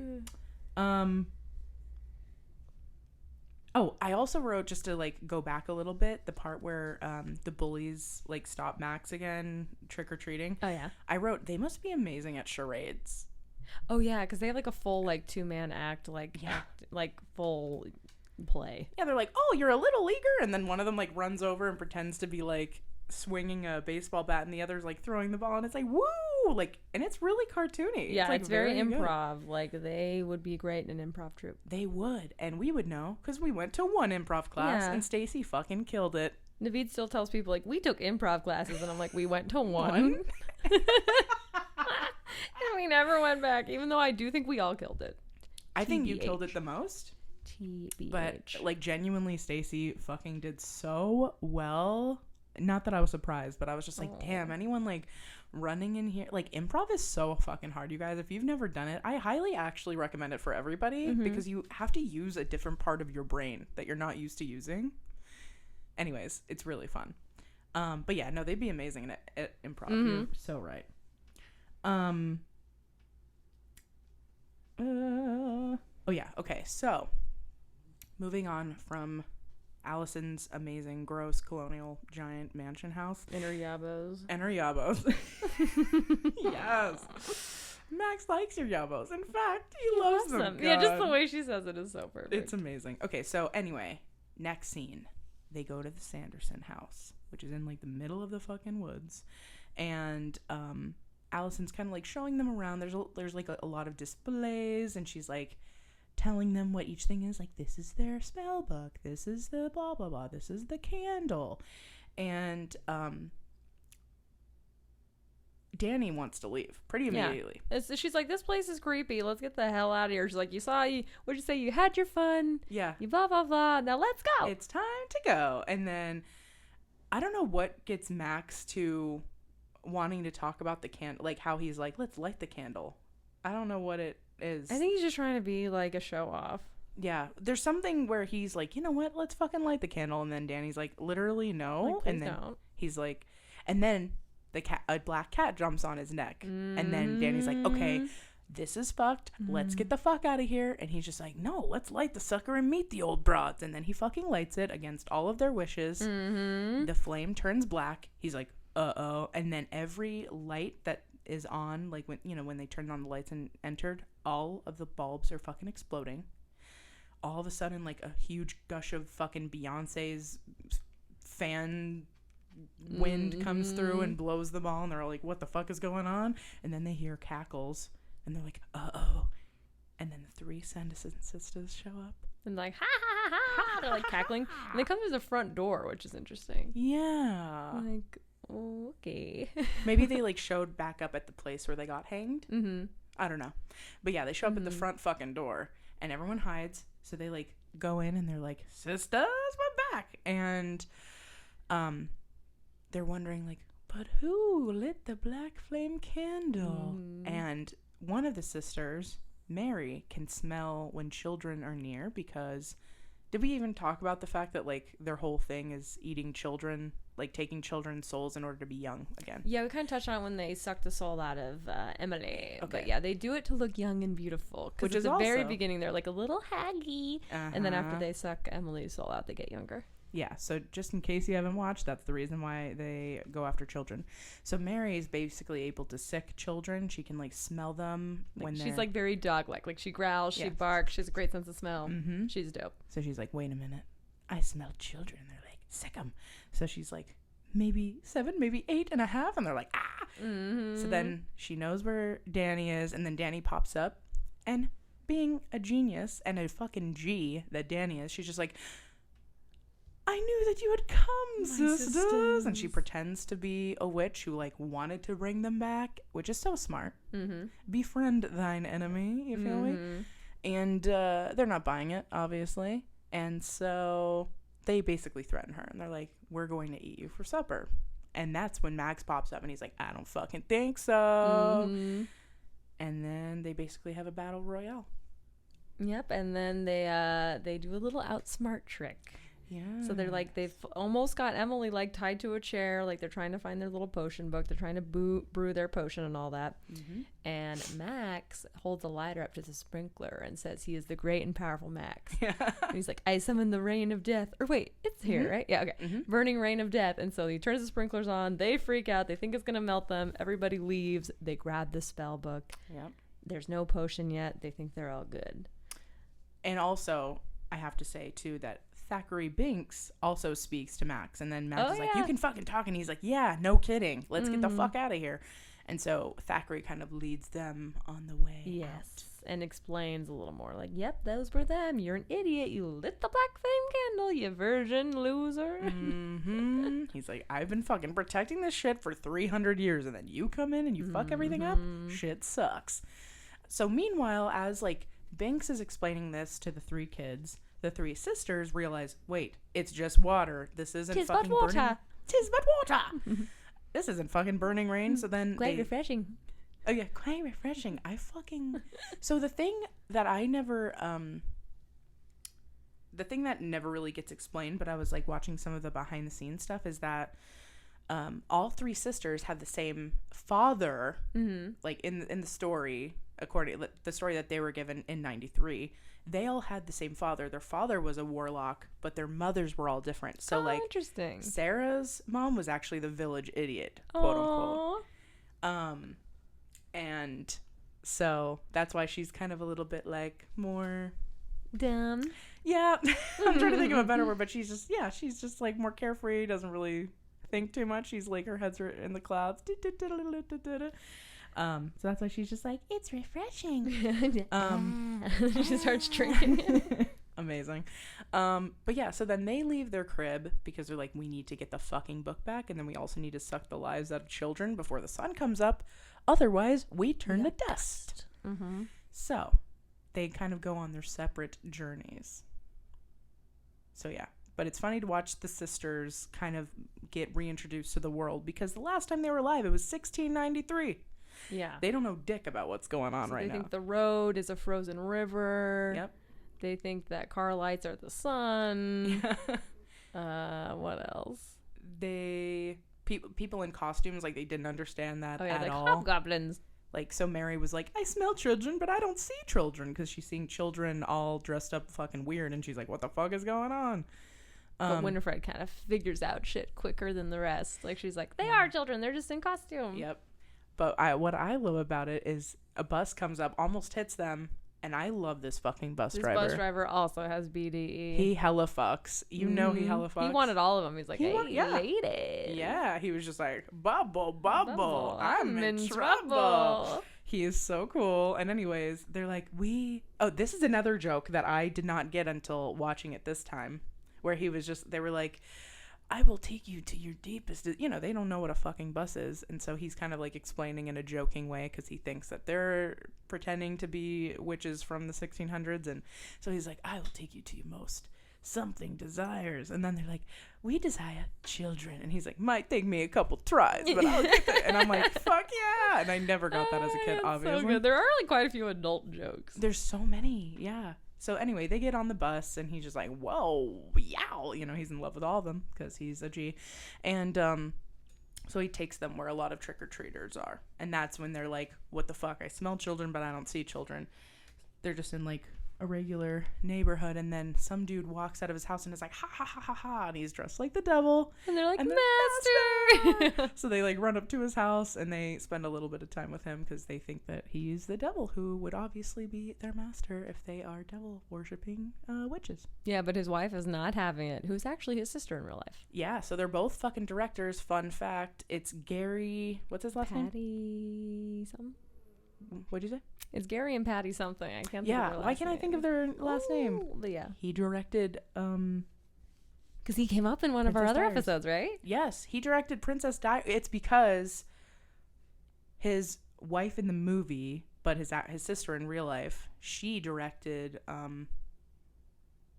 Oh, I also wrote, just to like go back a little bit, the part where the bullies like stop Max again trick-or-treating. Oh yeah. I wrote, they must be amazing at charades. Oh yeah, because they have like a full like 2-man act, like full play. Yeah, they're like, oh, you're a little leaguer, and then one of them like runs over and pretends to be like swinging a baseball bat, and the other's like throwing the ball, and it's like, woo, like, and it's really cartoony. Yeah, like, it's very improv. good. Like they would be great in an improv troupe. They would, and we would know because we went to one improv class, and Stacy fucking killed it. Naveed still tells people like, we took improv classes, and I'm like, we went to one. And we never went back, even though I do think we all killed it. I think you killed it the most. TBH. But like, genuinely, Stacy fucking did so well. Not that I was surprised, but I was just like, damn, anyone like running in here, like, improv is so fucking hard, you guys. If you've never done it, I highly actually recommend it for everybody, because you have to use a different part of your brain that you're not used to using. Anyways, it's really fun. But yeah, no, they'd be amazing at improv. You're so right. Oh yeah, okay, so moving on from Allison's amazing, gross, colonial, giant mansion house. And her yabos. Yes. Max likes your yabos. In fact, he loves them. Yeah, just the way she says it is so perfect. It's amazing. Okay, so anyway, next scene. They go to the Sanderson house, which is in like the middle of the fucking woods. And Allison's kind of like showing them around. There's like a lot of displays, and she's like telling them what each thing is. Like, this is their spell book, this is the blah blah blah, this is the candle. And Danny wants to leave pretty immediately. She's like, this place is creepy, let's get the hell out of here. She's like, what'd you say, you had your fun, yeah, you blah blah blah, now let's go, it's time to go. And then I don't know what gets Max to wanting to talk about the candle, like how he's like, let's light the candle. I don't know what it is. I think he's just trying to be like a show off. Yeah, there's something where he's like, you know what, let's fucking light the candle. And then Danny's like, literally no. Like, please and then don't. He's like, and then a black cat jumps on his neck. And then Danny's like, okay, this is fucked, let's get the fuck out of here. And he's just like, no, let's light the sucker and meet the old broads. And then he fucking lights it against all of their wishes. The flame turns black. He's like, uh-oh. And then every light that is on, like when they turned on the lights and entered, all of the bulbs are fucking exploding. All of a sudden, like a huge gush of fucking Beyonce's fan wind comes through and blows them all, and they're all like, what the fuck is going on? And then they hear cackles, and they're like, uh-oh. And then the 3 Sanderson sisters show up. And like, ha ha ha ha, they're like cackling. And they come through the front door, which is interesting. Yeah. Like, okay. Maybe they like showed back up at the place where they got hanged. I don't know. But yeah, they show up at the front fucking door, and everyone hides. So they like go in, and they're like, sisters, we're back. And they're wondering like, but who lit the black flame candle? And one of the sisters, Mary, can smell when children are near, because did we even talk about the fact that like their whole thing is eating children, like taking children's souls in order to be young again? Yeah, we kind of touched on it when they sucked the soul out of Emily. Okay. But yeah, they do it to look young and beautiful. Because at the very beginning, they're like a little haggy. And then after they suck Emily's soul out, they get younger. Yeah, so just in case you haven't watched, that's the reason why they go after children. So Mary is basically able to sick children. She can like smell them when they're... She's like very dog-like. Like she growls, she barks, she has a great sense of smell. Mm-hmm. She's dope. So she's like, wait a minute, I smell children. They're like, sick them. So she's like, maybe 7, maybe 8.5, and they're like, ah. Mm-hmm. So then she knows where Danny is, and then Danny pops up, and being a genius and a fucking G that Danny is, she's just like, I knew that you had come, sisters. And she pretends to be a witch who like wanted to bring them back, which is so smart. Mm-hmm. Befriend thine enemy, you feel me? And they're not buying it, obviously. And so they basically threaten her, and they're like, we're going to eat you for supper. And that's when Max pops up, and he's like, I don't fucking think so. Mm-hmm. And then they basically have a battle royale. Yep, and then they do a little outsmart trick. Yeah. So they're like, they've almost got Emily like tied to a chair, like they're trying to find their little potion book. They're trying to brew their potion and all that. Mm-hmm. And Max holds a lighter up to the sprinkler and says he is the great and powerful Max. Yeah. And he's like, I summon the rain of death. Or wait, it's here, right? Yeah, okay. Mm-hmm. Burning rain of death. And so he turns the sprinklers on. They freak out. They think it's going to melt them. Everybody leaves. They grab the spell book. Yep. There's no potion yet. They think they're all good. And also, I have to say, too, that Thackeray Binks also speaks to Max, and then Max is like, you can fucking talk, and he's like, yeah, no kidding, let's get the fuck out of here. And so Thackeray kind of leads them on the way out. And explains a little more like, yep, those were them, you're an idiot, you lit the black flame candle, you virgin loser. Mm-hmm. He's like, I've been fucking protecting this shit for 300 years, and then you come in and you fuck everything up. Shit sucks. So meanwhile, as like Binks is explaining this to the 3 kids, the 3 sisters realize, wait, it's just water. This isn't fucking burning. Tis but water. This isn't fucking burning rain. So then quite refreshing. Oh yeah, quite refreshing. So the thing that never really gets explained, but I was like watching some of the behind the scenes stuff, is that all 3 sisters have the same father. Mm-hmm. Like in the story, according to the story that they were given in 93, they all had the same father. Their father was a warlock, but their mothers were all different. So like, interesting. Sarah's mom was actually the village idiot, quote unquote. And so that's why she's kind of a little bit like more dumb. Yeah. I'm trying to think of a better word, but she's just like more carefree, doesn't really think too much. She's like, her head's in the clouds. So that's why she's just like, it's refreshing. She starts drinking it. Amazing. But yeah, so then they leave their crib because they're like, we need to get the fucking book back, and then we also need to suck the lives out of children before the sun comes up. Otherwise, we turn to dust. Mm-hmm. So they kind of go on their separate journeys. So yeah. But it's funny to watch the sisters kind of get reintroduced to the world, because the last time they were alive, it was 1693. Yeah. They don't know dick about what's going on right now. They think the road is a frozen river. Yep. They think that car lights are the sun. What else? People in costumes, like, they didn't understand that at like all. Hobgoblins. Like, so Mary was like, I smell children, but I don't see children, because she's seeing children all dressed up fucking weird, and she's like, what the fuck is going on? But Winifred kind of figures out shit quicker than the rest. Like, she's like, they are children, they're just in costume. Yep. But what I love about it is a bus comes up, almost hits them, and I love this fucking bus driver. This bus driver also has BDE. He hella fucks. You know he hella fucks. He wanted all of them. He's like, hey, ladies. Yeah, he was just like, bubble, I'm in trouble. He is so cool. And anyways, they're like, this is another joke that I did not get until watching it this time, where they were like, I will take you to your deepest, you know, they don't know what a fucking bus is. And so he's kind of like explaining in a joking way, because he thinks that they're pretending to be witches from the 1600s. And so he's like, I will take you to your most something desires. And then they're like, we desire children. And he's like, might take me a couple tries, but I'll get there. And I'm like, fuck yeah. And I never got that as a kid, obviously. So good. There are like quite a few adult jokes. There's so many. Yeah. So anyway, they get on the bus, and he's just like, whoa, yow. You know, he's in love with all of them because he's a G. And so he takes them where a lot of trick-or-treaters are. And that's when they're like, what the fuck? I smell children, but I don't see children. They're just in, like, a regular neighborhood, and then some dude walks out of his house and is like, ha ha ha ha ha, and he's dressed like the devil, and they're like, and master. So they like run up to his house and they spend a little bit of time with him because they think that he's the devil, who would obviously be their master if they are devil worshipping witches. Yeah, but his wife is not having it, who's actually his sister in real life. Yeah, so they're both fucking directors. Fun fact, it's Gary, what's his last name? Patty something. What'd you say? It's Gary and Patty something. I can't think of Yeah, their why last can't I name. think of their last name? But yeah. He directed Because he came up in one of our Princess other Diaries. episodes, right? Yes, he directed Princess Diaries. It's because his wife in the movie, but his sister in real life, she directed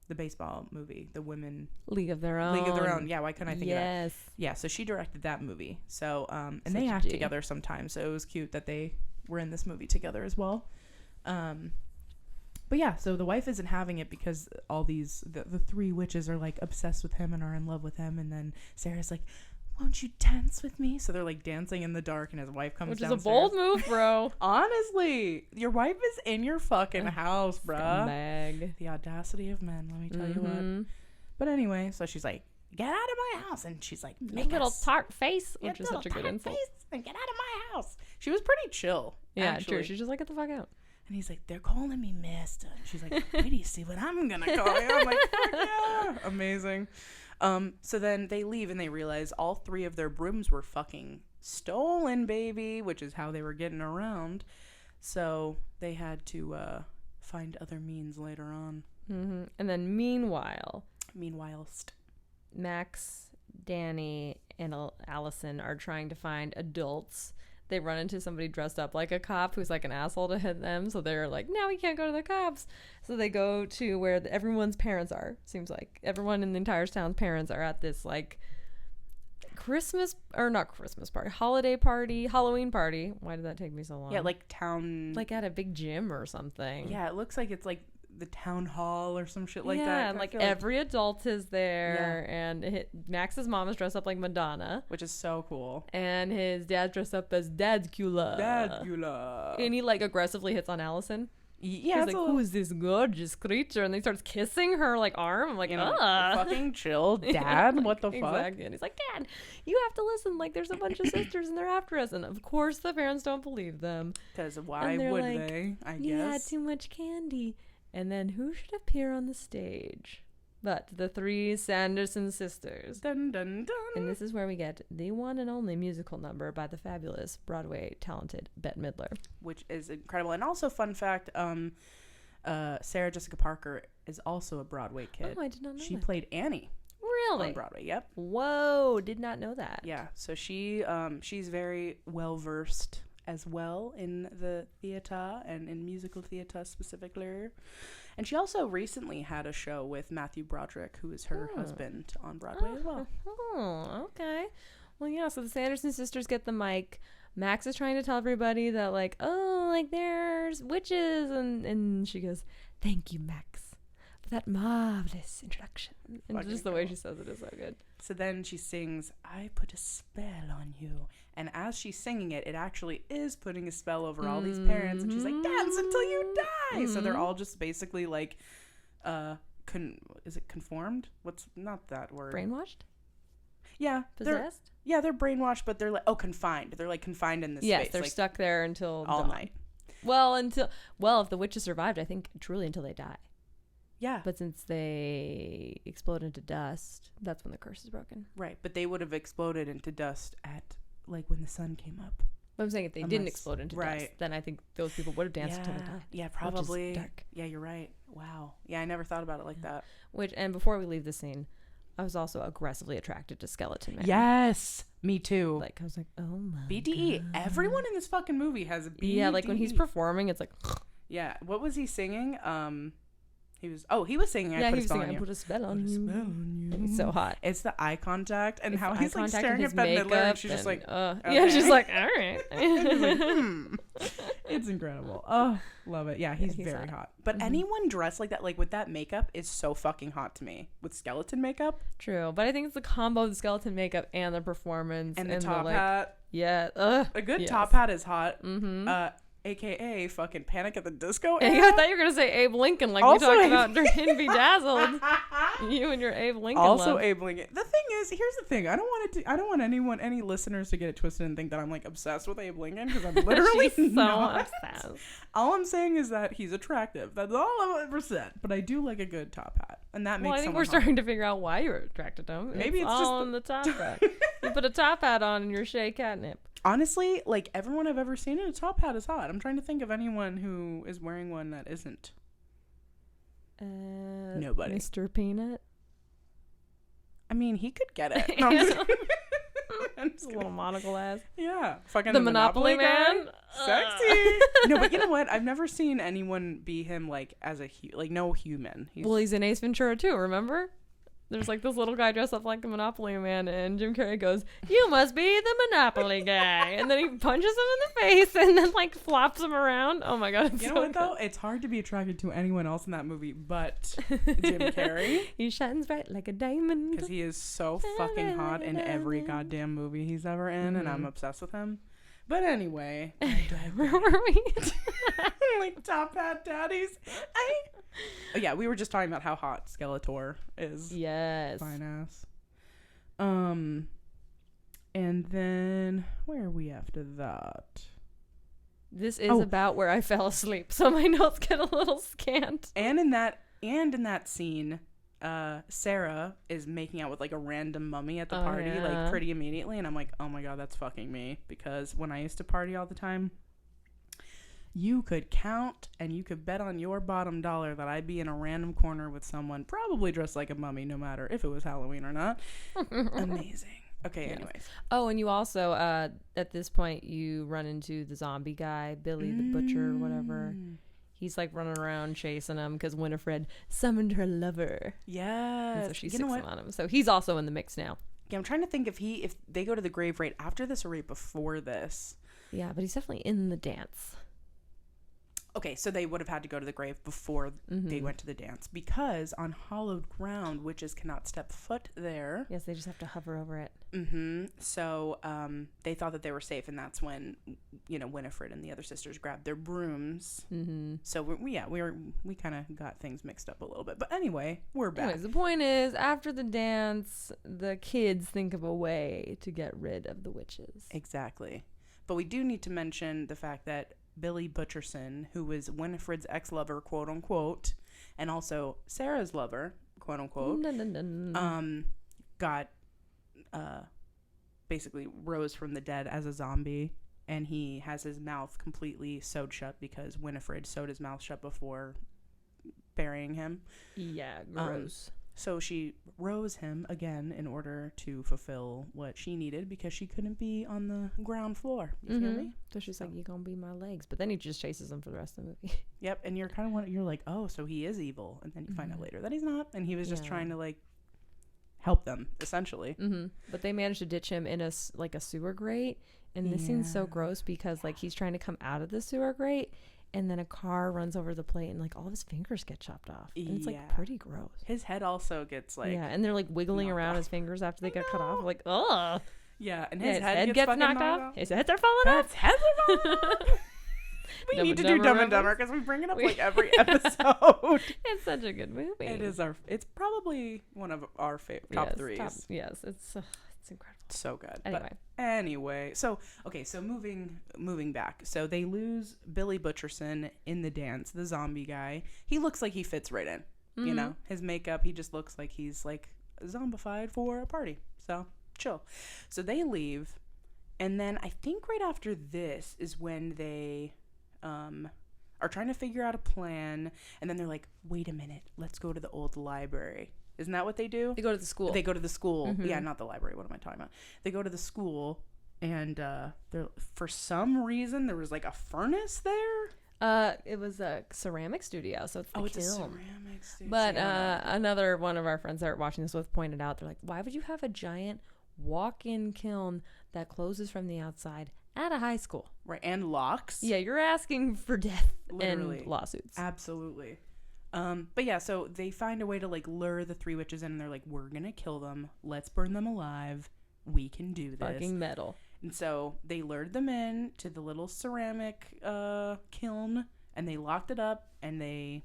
the baseball movie, the Women League of Their Own. League of Their Own. Yeah, why couldn't I think of that? Yes. Yeah, so she directed that movie. So and Such they a act G. together sometimes. So it was cute that they were in this movie together as well. But yeah, so the wife isn't having it because all these the three witches are like obsessed with him and are in love with him, and then Sarah's like, won't you dance with me? So they're like dancing in the dark, and his wife comes Which is downstairs. a bold move, bro. Honestly, your wife is in your fucking house, bruh. Bag. The audacity of men, let me tell you what. But anyway, so she's like, get out of my house, and she's like, Your make little us tart face, your which is such a good little insult. face and get out of my house. She was pretty chill. Yeah, actually. true. She's just like, get the fuck out. And he's like, they're calling me mister. And she's like, wait do you see what I'm gonna call you? I'm like, fuck yeah. Amazing. So then they leave and they realize all three of their brooms were fucking stolen, baby, which is how they were getting around. So they had to find other means later on. Mm-hmm. And then Meanwhilest. Max, Danny, and Allison are trying to find adults. They run into somebody dressed up like a cop who's like an asshole to hit them. So they're like, no, we can't go to the cops. So they go to where everyone's parents are. Seems like everyone in the entire town's parents are at this like holiday party, Halloween party. Why did that take me so long? Yeah, like town. Like at a big gym or something. Yeah, it looks like it's like the town hall or some shit like that. Yeah, and like every adult is there, Yeah. and Max's mom is dressed up like Madonna, which is so cool. and his dad's dressed up as Dadgula. And he like aggressively hits on Allison. Yeah, He's like, who is this gorgeous creature? And he starts kissing her like arm. I'm like, fucking chill, Dad. Like, what the fuck? Exactly. And he's like, Dad, you have to listen. Like, there's a bunch of sisters and they're after us. And of course, the parents don't believe them. Because why And they're would like, they? I You had guess. too much candy. And then who should appear on the stage but the three Sanderson sisters? Dun dun dun. And this is where we get the one and only musical number by the fabulous Broadway talented Bette Midler. Which is incredible. And also, fun fact, Sarah Jessica Parker is also a Broadway kid. Oh, I did not know She that. played Annie Really? on Broadway. Yep. Whoa, did not know that. Yeah. So she's very well versed as well in the theater and in musical theater specifically. And she also recently had a show with Matthew Broderick, who is her husband, on Broadway as well. Oh, okay. Well, yeah, so the Sanderson sisters get the mic. Max is trying to tell everybody that, like, oh, like, there's witches. And she goes, thank you, Max, for that marvelous introduction. And Fucking just the way she says it is so good. So then she sings, I put a spell on you. And as she's singing it, it actually is putting a spell over all these parents. And she's like, dance until you die. So they're all just basically like, is it conformed? What's not that word? Brainwashed? Yeah. Possessed? They're brainwashed, but they're like, confined. They're like confined in this Yes, space. they're like, stuck there until all dawn. night. Well, if the witches survived, I think truly until they die. Yeah. But since they explode into dust, that's when the curse is broken. Right. But they would have exploded into dust at like when the sun came up. But I'm saying if they didn't explode into dust, right. then I think those people would have danced until they died. Yeah, probably. Which is dark. Yeah, you're right. Wow. Yeah, I never thought about it like that. And before we leave the scene, I was also aggressively attracted to Skeleton Man. Yes, me too. Like, I was like, oh my BDE. God. Everyone in this fucking movie has a BDE. Yeah, like when he's performing, it's like... Yeah, what was he singing? He was singing I Put a Spell on You. I put a spell on Put a you. spell on you. It's so hot. It's the eye contact and It's how the he's eye like contact staring and at his Bette Midler and makeup she's just like, yeah, she's like, all right. He's like, It's incredible. Oh, love it. Yeah, he's very hot. But anyone dressed like that, like with that makeup, is so fucking hot to me. With skeleton makeup. True, but I think it's the combo of the skeleton makeup and the performance And the top hat. Yeah. A good top hat is hot. aka fucking Panic at the Disco I era. thought you were gonna say Abe Lincoln, like Also we talked Abe about during Bedazzled. You and your Abe Lincoln. Also love. Abe Lincoln. The thing is, here's the thing. I don't want any listeners to get it twisted and think that I'm like obsessed with Abe Lincoln, because I'm literally She's so not. obsessed. All I'm saying is that he's attractive. That's all I've ever said. But I do like a good top hat, and that makes. Well, I think we're starting to figure out why you're attracted to him. Maybe it's all just on the top hat. You put a top hat on and you're Shea Catnip. Honestly, like everyone I've ever seen in a top hat is hot. I'm trying to think of anyone who is wearing one that isn't. Nobody. Mr. Peanut. I mean, he could get it. No, I'm just A little monocle ass. yeah, fucking The Monopoly Man. guy. Sexy. No, but you know what? I've never seen anyone be him like as a like no human. He's in Ace Ventura too, remember? There's like this little guy dressed up like the Monopoly Man, and Jim Carrey goes, "You must be the Monopoly guy," and then he punches him in the face, and then like flops him around. Oh my god! You know what though? It's hard to be attracted to anyone else in that movie but Jim Carrey. He shines bright like a diamond. Because he is so fucking hot in every goddamn movie he's ever in, and I'm obsessed with him. But anyway, Where were we? like top hat daddies. Oh, yeah, we were just talking about how hot Skeletor is. Yes. Fine ass. And then where are we after that? This is about where I fell asleep, so my notes get a little scant. And in that scene, Sarah is making out with like a random mummy at the party, like pretty immediately, and I'm like, oh my god, that's fucking me. Because when I used to party all the time, you could count and you could bet on your bottom dollar that I'd be in a random corner with someone probably dressed like a mummy, no matter if it was Halloween or not. Amazing. Okay, yes. Anyways. Oh, and you also, at this point, you run into the zombie guy, Billy the Butcher or whatever. He's like running around chasing him because Winifred summoned her lover. Yes. And so she's fixing on him. So he's also in the mix now. Yeah, I'm trying to think if they go to the grave right after this or right before this. Yeah, but he's definitely in the dance. Okay, so they would have had to go to the grave before they went to the dance, because on hallowed ground, witches cannot step foot there. Yes, they just have to hover over it. So they thought that they were safe, and that's when, Winifred and the other sisters grabbed their brooms. So we kind of got things mixed up a little bit. But anyway, we're back. Anyways, the point is, after the dance, the kids think of a way to get rid of the witches. Exactly. But we do need to mention the fact that Billy Butcherson, who was Winifred's ex-lover, quote unquote, and also Sarah's lover, quote unquote, got basically rose from the dead as a zombie, and he has his mouth completely sewed shut because Winifred sewed his mouth shut before burying him. Yeah, gross. So she rose him again in order to fulfill what she needed, because she couldn't be on the ground floor. You feel me? So she's like, "You're gonna be my legs," but then he just chases him for the rest of the movie. Yep, and you're you're like, oh, so he is evil, and then you find out later that he's not, and he was just trying to like help them essentially. But they managed to ditch him in a sewer grate, and this scene's so gross because like he's trying to come out of the sewer grate, and then a car runs over the plate, and like all of his fingers get chopped off, and it's like pretty gross. His head also gets like and they're like wiggling around his fingers after they got cut off, like ugh. Yeah, and his head gets knocked off. His heads are falling off. His heads are falling off. We need to do Dumb and Dumber because we bring it up like every episode. It's such a good movie. It's probably one of our top threes. It's incredible. So good. Anyway, so moving back. So they lose Billy Butcherson in the dance, the zombie guy. He looks like he fits right in. You know, his makeup, he just looks like he's like zombified for a party. So chill. So they leave, and then I think right after this is when they are trying to figure out a plan, and then they're like, wait a minute, let's go to the old library. Isn't that what they do? They go to the school. Yeah, not the library. What am I talking about? They go to the school, and for some reason there was like a furnace there. It was a ceramic studio, so it's the it's kiln. a ceramic studio. But another one of our friends that were watching this with pointed out, they're like, why would you have a giant walk-in kiln that closes from the outside at a high school? Right, and locks. Yeah, you're asking for death Literally. and lawsuits. Absolutely. But yeah, so they find a way to like lure the three witches in, and they're like, we're gonna kill them, let's burn them alive, we can do this. Fucking metal. And so they lured them in to the little ceramic kiln, and they locked it up, and they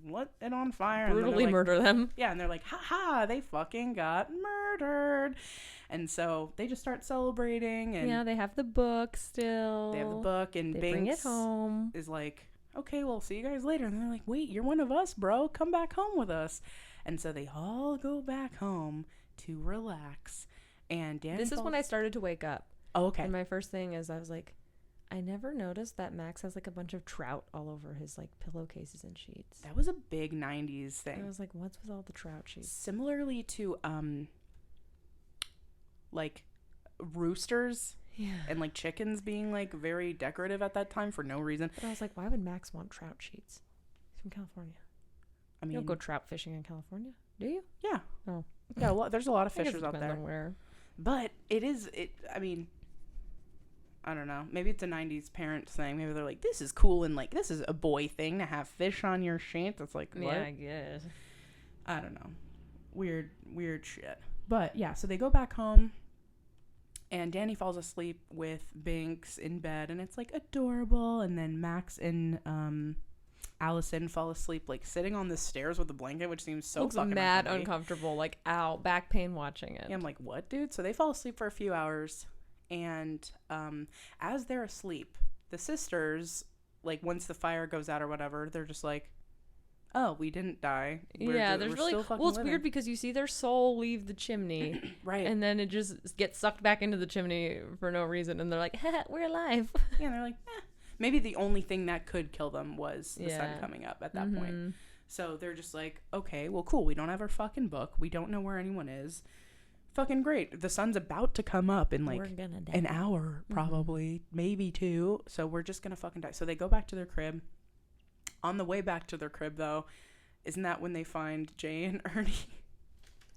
lit it on fire. Brutally and murder them. Yeah, and they're like, ha, they fucking got murdered. And so they just start celebrating. And yeah, they have the book still. They have the book, and they Binks bring it home. is like, okay, well, see you guys later. And they're like, wait, you're one of us, bro. Come back home with us. And so they all go back home to relax. And Danny This is when I started to wake up. Oh, okay. And my first thing is I was like, I never noticed that Max has like a bunch of trout all over his like pillowcases and sheets. That was a big 90s thing. And I was like, what's with all the trout sheets? Similarly to like roosters and like chickens being like very decorative at that time for no reason. But I was like, why would Max want trout sheets? He's from California. I mean, you don't go trout fishing in California, do you? Yeah. Oh. Yeah, there's a lot of I guess fishers it out depends there. on where. But I mean, I don't know. Maybe it's a 90s parent thing. Maybe they're like, this is cool and like, this is a boy thing to have fish on your sheet. That's like, what? Yeah, I guess. I don't know. Weird shit. But yeah, so they go back home, and Danny falls asleep with Binks in bed, and it's like adorable. And then Max and Allison fall asleep like sitting on the stairs with a blanket, which seems so looks fucking mad uncomfy. uncomfortable. Like, ow, back pain watching it. Yeah, I'm like, what, dude? So they fall asleep for a few hours, and as they're asleep, the sisters, like, once the fire goes out or whatever, they're just like, oh, we didn't die. There's really still fucking well, it's living. weird because you see their soul leave the chimney, Right? and then it just gets sucked back into the chimney for no reason, and they're like, we're alive. Yeah, and they're like, maybe the only thing that could kill them was the sun coming up at that point. So they're just like, okay, well, cool. We don't have our fucking book. We don't know where anyone is. Fucking great. The sun's about to come up in like an hour, probably, maybe 2. So we're just gonna fucking die. So they go back to their crib. On the way back to their crib, though, isn't that when they find Jay and Ernie?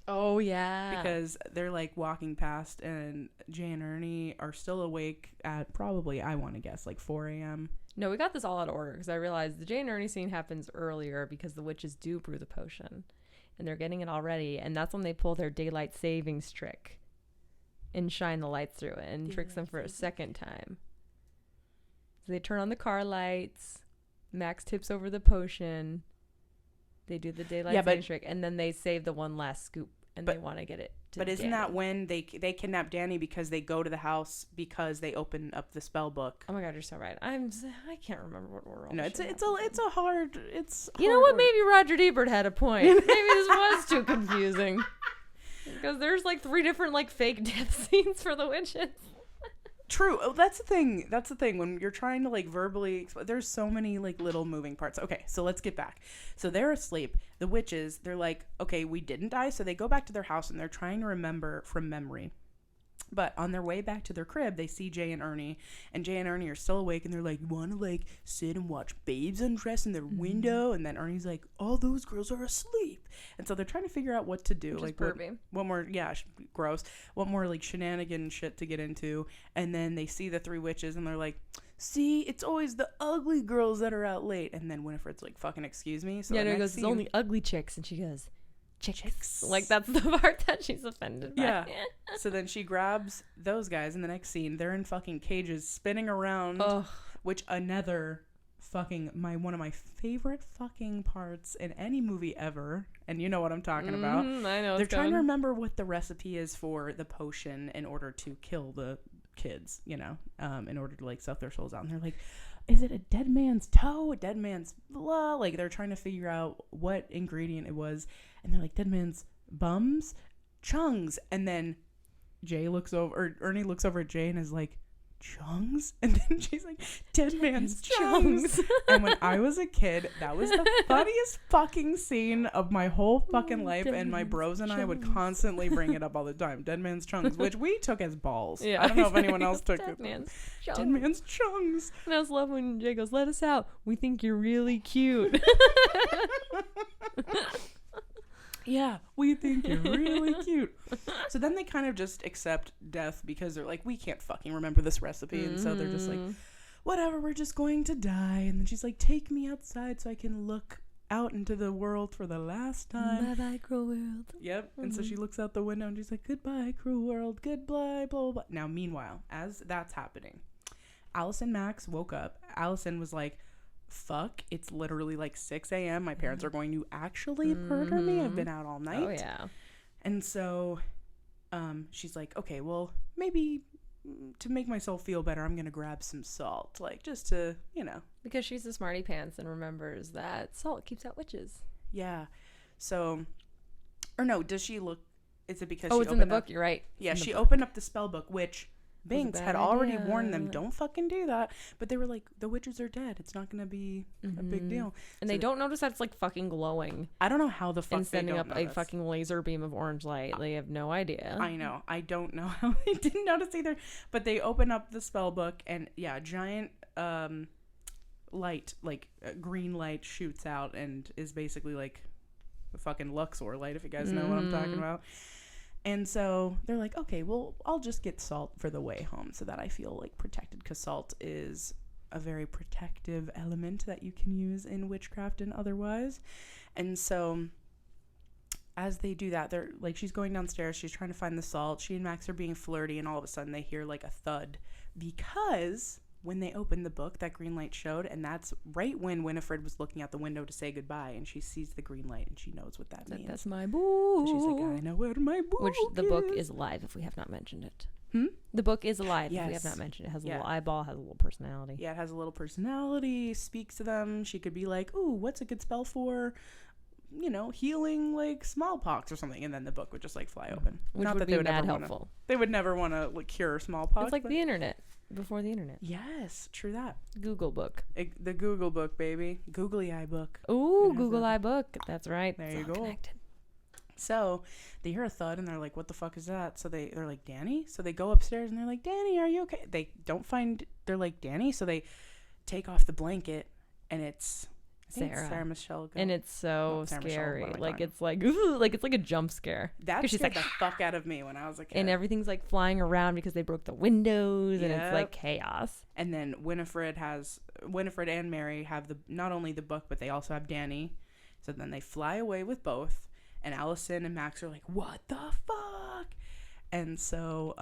Oh, yeah. Because they're like walking past, and Jay and Ernie are still awake at probably, I want to guess, like 4 a.m. No, we got this all out of order because I realized the Jay and Ernie scene happens earlier because the witches do brew the potion and they're getting it all ready. And that's when they pull their daylight savings trick and shine the lights through it and tricks them for a second time. So they turn on the car lights. Max tips over the potion. They do the daylight savings trick, and then they save the one last scoop, and they want to get it to But isn't Danny. that when they kidnap Danny because they go to the house because they open up the spell book? Oh my god, you're so right. I can't remember what order. No, it's a hard. You know what? Maybe Roger Ebert had a point. Maybe this was too confusing because there's like 3 different like fake death scenes for the witches. True. Oh, that's the thing. That's the thing. When you're trying to like verbally, there's so many like little moving parts. Okay, so let's get back. So they're asleep. The witches, they're like, okay, we didn't die. So they go back to their house and they're trying to remember from memory. But on their way back to their crib, they see Jay and Ernie, and Jay and Ernie are still awake, and they're like, you want to like sit and watch babes undress in their window? And then Ernie's like, all those girls are asleep. And so they're trying to figure out what to do. Which like is what more, gross. What more like shenanigan shit to get into. And then they see the 3 witches, and they're like, see, it's always the ugly girls that are out late. And then Winifred's like, fucking excuse me. So yeah, no, he goes, it's only ugly chicks, and she goes, chicks. Like that's the part that she's offended by. Yeah. So then she grabs those guys in the next scene. They're in fucking cages spinning around. Ugh. Which another fucking one of my favorite fucking parts in any movie ever. And you know what I'm talking about. I know. They're trying to remember what the recipe is for the potion in order to kill the kids, you know, in order to like suck their souls out. And they're like, is it a dead man's toe? A dead man's blah? Like they're trying to figure out what ingredient it was. And they're like, dead man's bums, chungs. And then Ernie looks over at Jay and is like, chungs? And then she's like, dead man's chungs. And when I was a kid, that was the funniest fucking scene of my whole fucking life. And my bros and I would constantly bring it up all the time. Dead man's chungs, which we took as balls. Yeah, I don't know if anyone else took it. Dead man's chungs. And I just love when Jay goes, let us out. We think you're really cute. Yeah, we think you're really cute. So then they kind of just accept death because they're like, we can't fucking remember this recipe. And so they're just like, whatever, we're just going to die. And then she's like, take me outside so I can look out into the world for the last time. Bye-bye, cruel world. Yep. And so she looks out the window and she's like, goodbye, cruel world. Goodbye, blah, blah, blah. Now, meanwhile, as that's happening, Alice and Max woke up. Allison was like, fuck, it's literally like 6 a.m. My parents are going to actually murder me. I've been out all night. Oh, yeah. And so she's like, okay, well, maybe to make myself feel better, I'm going to grab some salt. Like, just to, you know. Because she's a smarty pants and remembers that salt keeps out witches. Yeah. So, or no, does she look, is it because Oh, she it's in the opened up, book. You're right. yeah, It's in she the book. opened up the spell book, which Binks bad had already idea. warned them, don't fucking do that. But they were like, the witches are dead. It's not going to be a big deal. And So they don't notice that it's like fucking glowing I don't know how the fuck and they sending don't up a notice. fucking laser beam of orange light. They have no idea. I know. I don't know how they didn't notice either. But they open up the spell book and yeah, giant light, like green light shoots out and is basically like a fucking Luxor light, if you guys know what I'm talking about. And so they're like, okay, well, I'll just get salt for the way home so that I feel like protected, because salt is a very protective element that you can use in witchcraft and otherwise. And so as they do that, they're like, she's going downstairs, she's trying to find the salt. She and Max are being flirty, and all of a sudden they hear like a thud, because when they opened the book, that green light showed, and that's right when Winifred was looking out the window to say goodbye, and she sees the green light and she knows what that means. That's my book. So she's like, I know where my book Which the book is alive if we have not mentioned it. The book is alive if we have not mentioned it. It has a little eyeball, has a little personality. Yeah, it has a little personality, speaks to them. She could be like, ooh, what's a good spell for, you know, healing like smallpox or something, and then the book would just like fly open. Which Not would that be they would mad ever helpful. they would never want to like cure smallpox. It's like the internet. Before the internet. Yes, true that. Google book. The Google book, baby. Googly eye book. Ooh, It has Google a- Eye book. That's right. There It's you all go. connected. So they hear a thud and they're like, what the fuck is that? So they're like, Danny? So they go upstairs and they're like, Danny, are you okay? They don't find, they're like, Danny? So they take off the blanket and it's I think it's Sarah. Sarah Michelle Gellar. And it's so Not Sarah Michelle, scary. what am I Like talking it's like ooh, like it's like a jump scare. That 'Cause she's scared like, the fuck out of me when I was a kid. and everything's like flying around because they broke the windows and it's like Yep. chaos. And then Winifred and Mary have not only the book, but they also have Danny. So then they fly away with both. And Allison and Max are like, what the fuck? And so,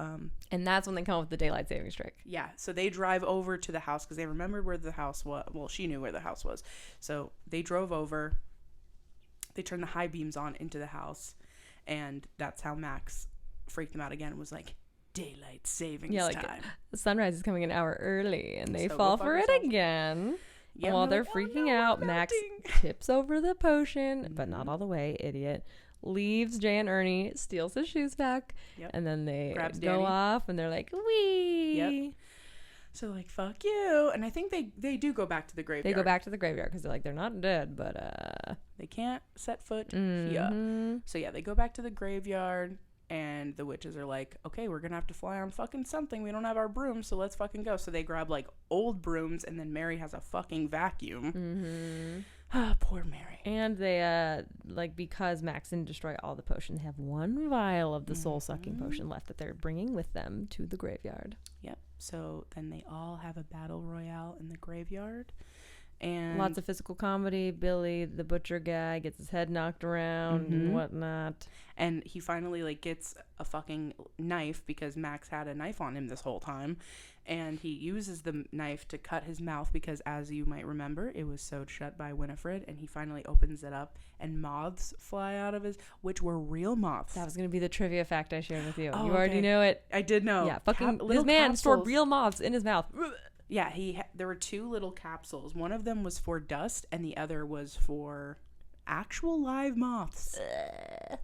And that's when they come up with the daylight savings trick. yeah. So they drive over to the house because they remembered where the house was. Well, she knew where the house was. So they drove over. They turned the high beams on into the house. And that's how Max freaked them out again and was like, daylight savings time. The sunrise is coming an hour early and they So fall go fuck for it yourself. again. Yeah, And while and they're like, "Oh, freaking no, out, we're Max melting." tips over the potion, but not all the way, idiot. Leaves Jay and Ernie, steals his shoes back, Yep. and then they Grabs go Danny. off and they're like, wee. Yep. So like, fuck you. And I think they do go back to the graveyard. They go back to the graveyard because they're like, they're not dead, but They can't set foot here. mhm. So yeah, they go back to the graveyard, and the witches are like, okay, we're gonna have to fly on fucking something. We don't have our brooms, so let's fucking go. So they grab like old brooms, and then Mary has a fucking vacuum. Mhm. Ah, poor Mary. And they like, because Max didn't destroy all the potion, they have one vial of the soul sucking potion left that they're bringing with them to the graveyard. Yep. So then they all have a battle royale in the graveyard, and Lots of physical comedy. Billy, the butcher guy, gets his head knocked around and whatnot. and he finally like gets a fucking knife because Max had a knife on him this whole time, and he uses the knife to cut his mouth because, as you might remember, it was sewed shut by Winifred, and he finally opens it up and moths fly out of his, which were real moths. That was going to be the trivia fact I shared with you. Oh, You already okay. know it. I did know. Yeah, fucking little this man stored capsules. real moths in his mouth. Yeah, there were two little capsules. One of them was for dust, and the other was for actual live moths.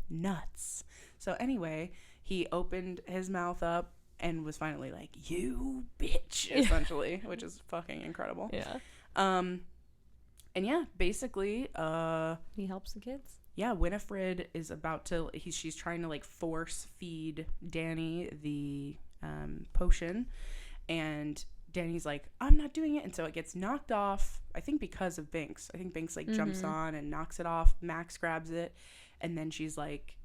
Nuts. So anyway, he opened his mouth up and was finally like, "You bitch," essentially, which is fucking incredible. Yeah. And yeah, basically, He helps the kids. yeah, Winifred is about to. She's trying to like force feed Danny the potion, and Danny's like, I'm not doing it. And so it gets knocked off, I think because of Binks. I think Binks like jumps on and knocks it off. Max grabs it. And then he's like,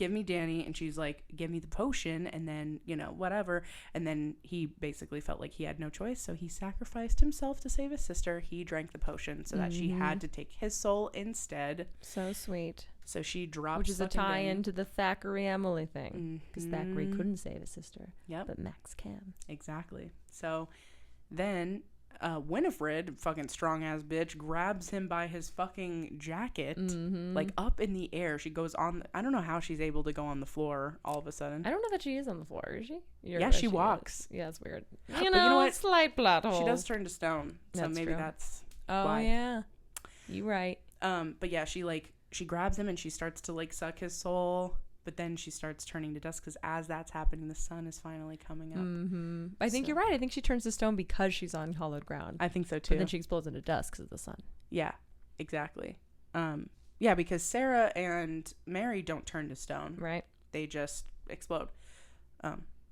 give me Danny. And she's like, give me the potion, and then, you know, whatever. And then he basically felt like he had no choice, so he sacrificed himself to save his sister. He drank the potion so that she had to take his soul instead. So sweet. So she drops, which is a tie-in to the Thackeray Emily thing, because Thackeray couldn't save his sister. Yep. But Max can. Exactly. So then Winifred, fucking strong ass bitch, grabs him by his fucking jacket, like up in the air. She goes on. I don't know how she's able to go on the floor all of a sudden. I don't know that she is on the floor, is she? Yeah, she walks. Yeah, it's weird. You know what? Slight plot hole. She does turn to stone, so That's maybe true. that's Oh why. yeah, you right. But yeah, she grabs him and she starts to like suck his soul. But then she starts turning to dust because as that's happening, the sun is finally coming up. I think you're right. I think she turns to stone because she's on hollowed ground. I think so too. But then she explodes into dust because of the sun. Yeah, exactly. Yeah, because Sarah and Mary don't turn to stone. Right. They just explode.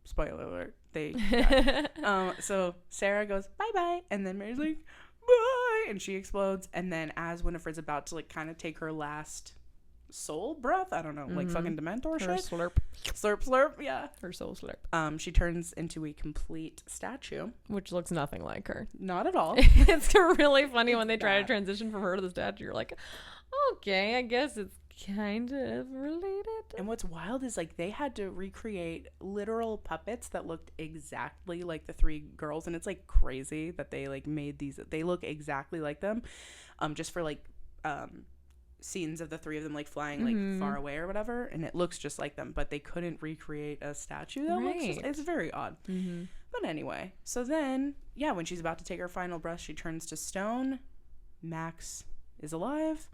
Spoiler alert. They die. So Sarah goes, bye-bye. And then Mary's like, bye. And she explodes. And then as Winifred's about to like kind of take her last soul breath, I don't know, like fucking Dementor Her shit. slurp. Slurp, yeah. Her soul slurp. She turns into a complete statue. Which looks nothing like her. Not at all. It's really funny when they try to bad. transition from her to the statue. You're like, okay, I guess it's kind of related. And what's wild is like they had to recreate literal puppets that looked exactly like the three girls, and it's like crazy that they like made these. They look exactly like them, just for like scenes of the three of them like flying like far away or whatever, and it looks just like them, but they couldn't recreate a statue that looks just, it's very odd. But anyway, so then yeah, when she's about to take her final breath, she turns to stone. Max is alive.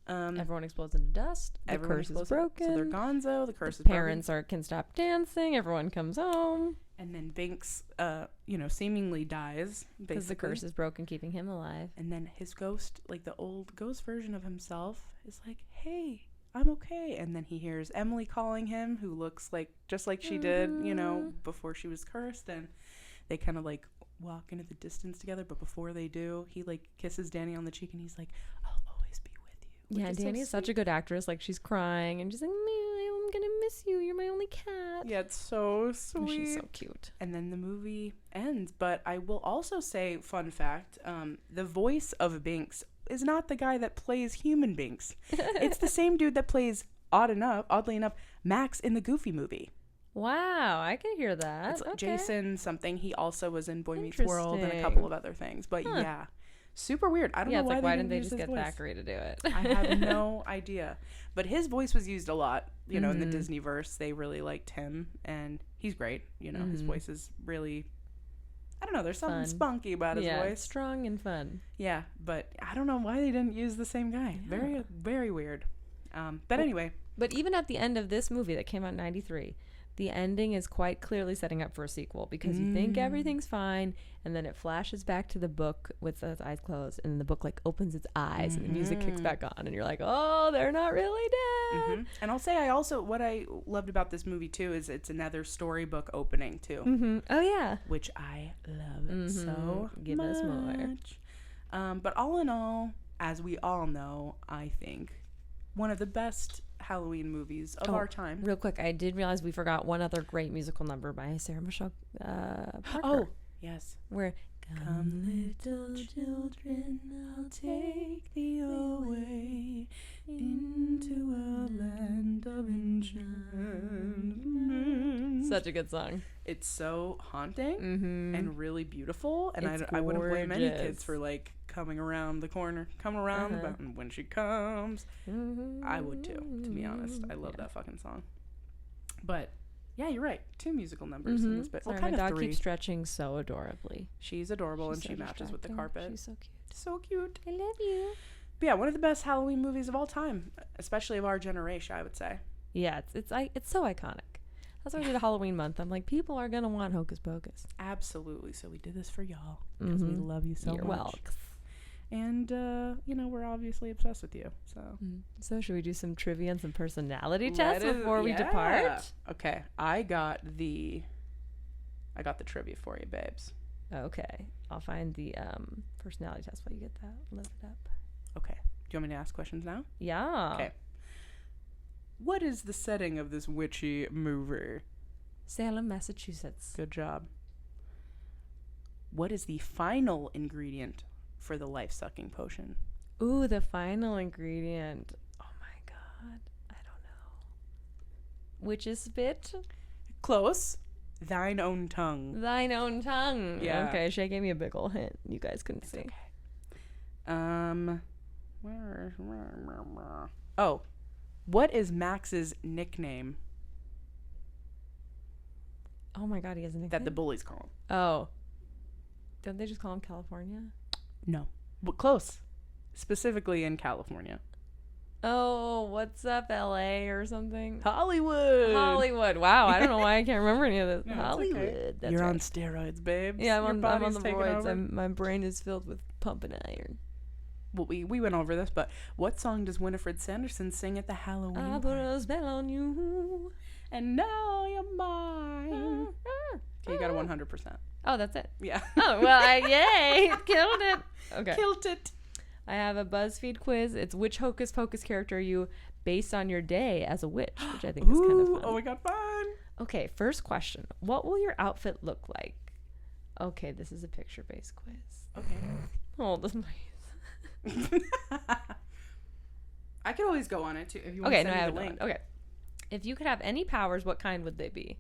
Everyone explodes into dust. The curse is broken. So they're gonzo. The curse is parents can stop dancing. Everyone comes home. And then Binks, seemingly dies because the curse is broken, keeping him alive. And then his ghost, like the old ghost version of himself, is like, "Hey, I'm okay." And then he hears Emily calling him, who looks like just like she did, before she was cursed. And they kind of like walk into the distance together. But before they do, he like kisses Danny on the cheek, and he's like, "I'll always be with you." Yeah, Danny is such a good actress. Like, she's crying and she's like, I'm gonna miss you. You're my only cat. Yeah, it's so sweet. She's so cute. And then the movie ends. But I will also say, fun fact, the voice of Binks is not the guy that plays human Binks. It's the same dude that plays, oddly enough, Max in the Goofy movie. Wow, I can hear that. It's okay. Jason something. He also was in Boy Meets World and a couple of other things. But yeah, super weird. I don't know why, why didn't they use just his get voice. Thackeray to do it? I have no idea. But his voice was used a lot, in the Disneyverse. They really liked him, and he's great. His voice is really, I don't know, there's something spunky about his voice. Strong and fun. Yeah, but I don't know why they didn't use the same guy. Yeah. Very, very weird. But anyway. But even at the end of this movie that came out in 93, the ending is quite clearly setting up for a sequel, because you think everything's fine, and then it flashes back to the book with its eyes closed, and the book like opens its eyes and the music kicks back on, and you're like, oh, they're not really dead. And I'll say what I loved about this movie too is it's another storybook opening too. Oh yeah, which I love so Give much. us more. But all in all, as we all know, I think one of the best Halloween movies of our time. Real quick, I did realize we forgot one other great musical number by Sarah Michelle Parker. Oh, yes. Where come little children, I'll take thee away into a land of enchantment. Such a good song. It's so haunting and really beautiful, and I wouldn't blame any kids for like coming around the corner, and when she comes, I would too, to be honest. I love that fucking song. But yeah, you're right. 2 musical numbers in this bit. Sorry, Well, kind my of dog 3. keeps stretching so adorably. She's adorable, She's and she so matches with the distracting. carpet. She's so cute. So cute. I love you. But yeah, one of the best Halloween movies of all time, especially of our generation, I would say. Yeah, it's so iconic. That's why we did a Halloween month. I'm like, people are gonna want Hocus Pocus. Absolutely. So we did this for y'all because we love you so You're much. welcome. And we're obviously obsessed with you. So So should we do some trivia and some personality tests before we depart? Okay, I got the trivia for you, babes. Okay, I'll find the personality test while you get that loaded up. Okay. Do you want me to ask questions now? Yeah. Okay. What is the setting of this witchy movie? Salem, Massachusetts. Good job. What is the final ingredient for the life-sucking potion? Ooh, the final ingredient. Oh my god. I don't know. Witch's spit? Close. Thine own tongue. Thine own tongue. Yeah. Okay, Shay gave me a big ol' hint. You guys couldn't see. Okay. Oh. What is Max's nickname Oh my god, he has a nickname? that the bullies call him? Oh. Don't they just call him California? No. But close. Specifically in California. Oh, what's up, LA or something? Hollywood. Hollywood. Wow, I don't know why I can't remember any of this. No, it's Hollywood. okay. That's You're right. on steroids, babe. Yeah, I'm on the taking roids. over. My brain is filled with pumping iron. Well, we went over this, but what song does Winifred Sanderson sing at the Halloween I put a spell on you. And now you're mine. Okay, you got a 100%. Oh, that's it. Yeah. Oh, well, yay. Killed it. Okay. Killed it. I have a BuzzFeed quiz. It's which Hocus Pocus character are you based on your day as a witch, which I think is kind of fun. Oh my god, fun. Okay, first question. What will your outfit look like? Okay, this is a picture-based quiz. Okay. Hold on, please. I could always go on it too if you want Okay, to no, I send have me the no link. one. Okay. If you could have any powers, what kind would they be?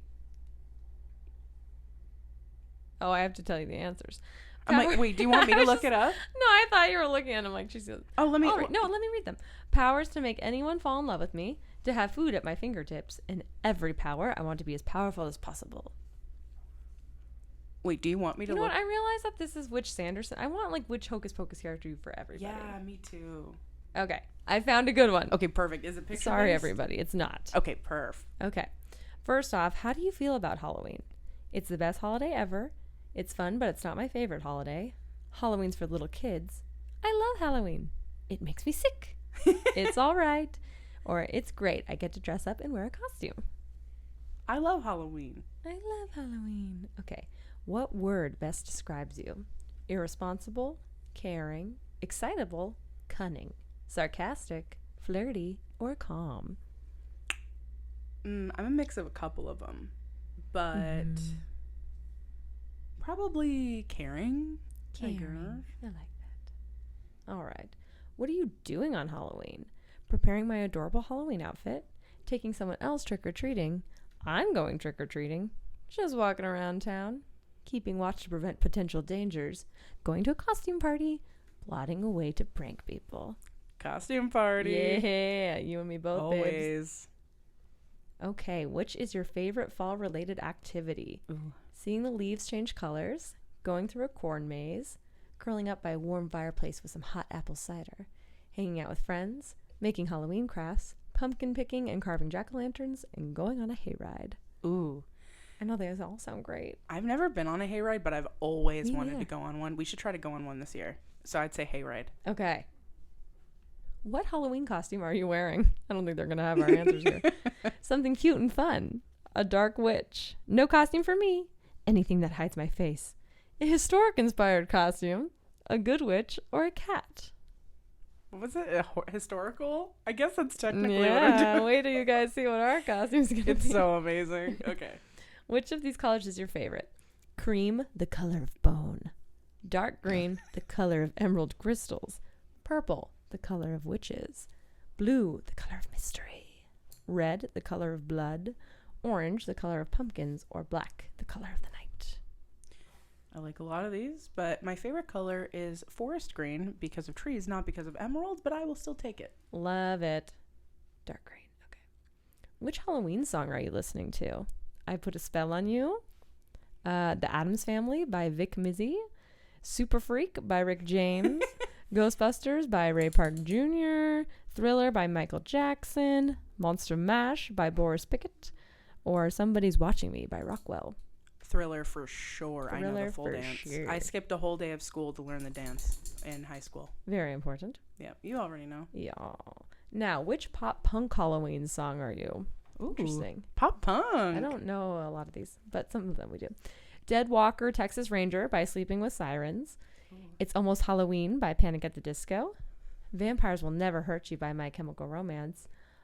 Oh, I have to tell you the answers. I'm like, wait, do you want me to look it up? No, I thought you were looking at them like she's. Oh, let me. No, let me read them. Powers to make anyone fall in love with me, to have food at my fingertips, and every power I want to be as powerful as possible. Wait, do you want me to You know look? what? I realize that this is Witch Sanderson. I want like which Hocus Pocus character you for everybody. Yeah, me too. Okay, I found a good one. Okay, perfect. Is it picture? Sorry, everybody, it's not. Okay, perf. Okay. First off, how do you feel about Halloween? It's the best holiday ever. It's fun, but it's not my favorite holiday. Halloween's for little kids. I love Halloween. It makes me sick. It's all right. Or it's great. I get to dress up and wear a costume. I love Halloween. I love Halloween. Okay. What word best describes you? Irresponsible, caring, excitable, cunning, sarcastic, flirty, or calm? I'm a mix of a couple of them, but probably caring. Caring. I like that. All right. What are you doing on Halloween? Preparing my adorable Halloween outfit? Taking someone else trick-or-treating? I'm going trick-or-treating. Just walking around town. Keeping watch to prevent potential dangers. Going to a costume party? Plotting a way to prank people. Costume party. Yeah, you and me both, babes. Always. Okay, which is your favorite fall-related activity? Ooh. Seeing the leaves change colors, going through a corn maze, curling up by a warm fireplace with some hot apple cider, hanging out with friends, making Halloween crafts, pumpkin picking and carving jack-o'-lanterns, and going on a hayride. Ooh. I know those all sound great. I've never been on a hayride, but I've always Me wanted neither. to go on one. We should try to go on one this year. So I'd say hayride. Okay. What Halloween costume are you wearing? I don't think they're going to have our answers here. Something cute and fun. A dark witch. No costume for me. Anything that hides my face. A historic-inspired costume. A good witch or a cat. What was it? Historical? I guess that's technically what I'm Yeah, doing. wait till you guys see what our costume's going to It's be. so amazing. Okay. Which of these colors is your favorite? Cream, the color of bone. Dark green, the color of emerald crystals. Purple, the color of witches. Blue, the color of mystery. Red, the color of blood. Orange, the color of pumpkins. Or black, the color of the night. I like a lot of these, but my favorite color is forest green because of trees, not because of emeralds, but I will still take it. Love it. Dark green. Okay. Which Halloween song are you listening to? I Put a Spell on You. The Addams Family by Vic Mizzy. Super Freak by Rick James. Ghostbusters by Ray Park Jr. Thriller by Michael Jackson. Monster Mash by Boris Pickett. Or Somebody's Watching Me by Rockwell. Thriller for sure. I know Thriller the full for dance. sure. I skipped a whole day of school to learn the dance in high school. Very important. Yeah, you already know. Yeah. Now, which pop punk Halloween song are you? Ooh, Interesting. pop punk. I don't know a lot of these, but some of them we do. Dead Walker, Texas Ranger by Sleeping with Sirens. It's Almost Halloween by Panic at the Disco. Vampires Will Never Hurt You by My Chemical Romance.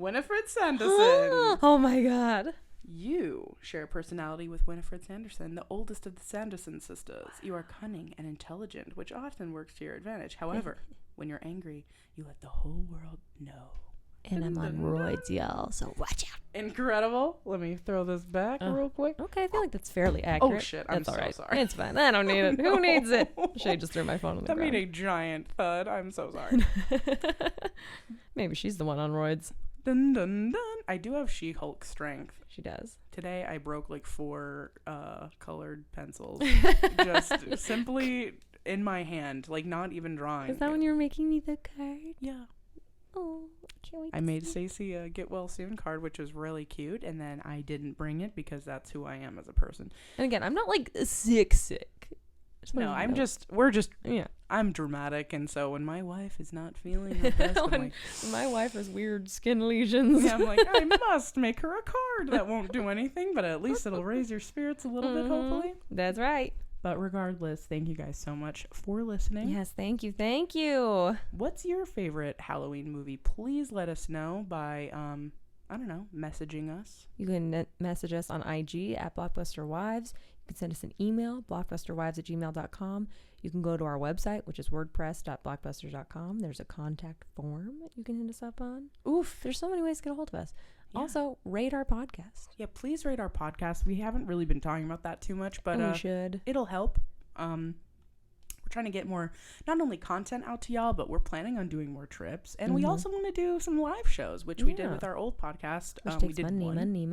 Winifred Sanderson. Oh my god. You share a personality with Winifred Sanderson, the oldest of the Sanderson sisters. You are cunning and intelligent, which often works to your advantage. However, when you're angry, you let the whole world know. And I'm on roids, y'all, so watch out. Incredible. Let me throw this back real quick. Okay, I feel like that's fairly accurate. Oh, shit. I'm that's so all right. sorry. It's fine. I don't need it. Who needs it? Shay just threw my phone on the That ground. made a giant thud. I'm so sorry. Maybe she's the one on roids. Dun, dun, dun. I do have She-Hulk strength. She does. Today, I broke like 4 colored pencils. Just simply in my hand. Like, not even drawing. Is that when you were making me the card? Yeah. Oh, can't wait. I made Stacy a get well soon card, which was really cute, and then I didn't bring it because that's who I am as a person. And again, I'm not like sick. No, I'm dramatic, and so when my wife is not feeling her best, I'm like, my wife has weird skin lesions. yeah, I'm like, I must make her a card that won't do anything, but at least it'll raise your spirits a little bit, hopefully. That's right. But regardless, thank you guys so much for listening. Yes, thank you. Thank you. What's your favorite Halloween movie? Please let us know by, I don't know, messaging us. You can message us on IG at Blockbuster Wives. You can send us an email, blockbusterwives@gmail.com. You can go to our website, which is wordpress.blockbusters.com. There's a contact form that you can hit us up on. Oof, there's so many ways to get a hold of us. Yeah. Also, rate our podcast. Yeah, please rate our podcast. We haven't really been talking about that too much, but we should. It'll help. We're trying to get more, not only content out to y'all, but we're planning on doing more trips. And we also want to do some live shows, which we did with our old podcast. Which we did money.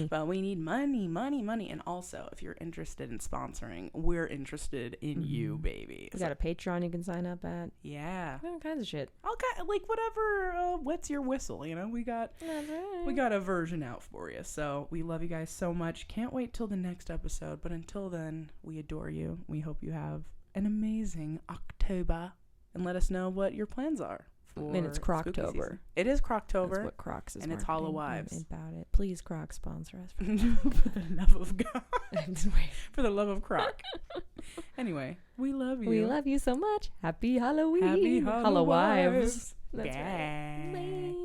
But we need money. And also, if you're interested in sponsoring, we're interested in you, baby. We got a Patreon you can sign up at. Yeah. All kinds of shit. Okay, like whatever wets your whistle, you know? We got a version out for you. So we love you guys so much. Can't wait till the next episode. But until then, we adore you. We hope you have an amazing October, and let us know what your plans are. And it's Croctober. It is Croctober. That's what Crocs is. And it's Hollow Wives. About it. Please, Crocs, sponsor us. For the love of God. For the love of Croc. Anyway, we love you. We love you so much. Happy Halloween. Happy Hollow Wives. That's right. Bye.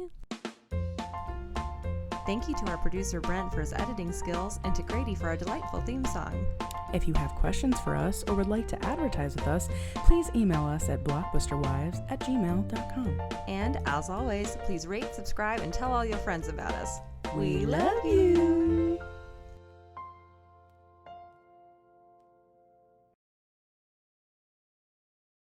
Thank you to our producer Brent for his editing skills and to Grady for our delightful theme song. If you have questions for us or would like to advertise with us, please email us at blockbusterwives@gmail.com. And as always, please rate, subscribe, and tell all your friends about us. We love you.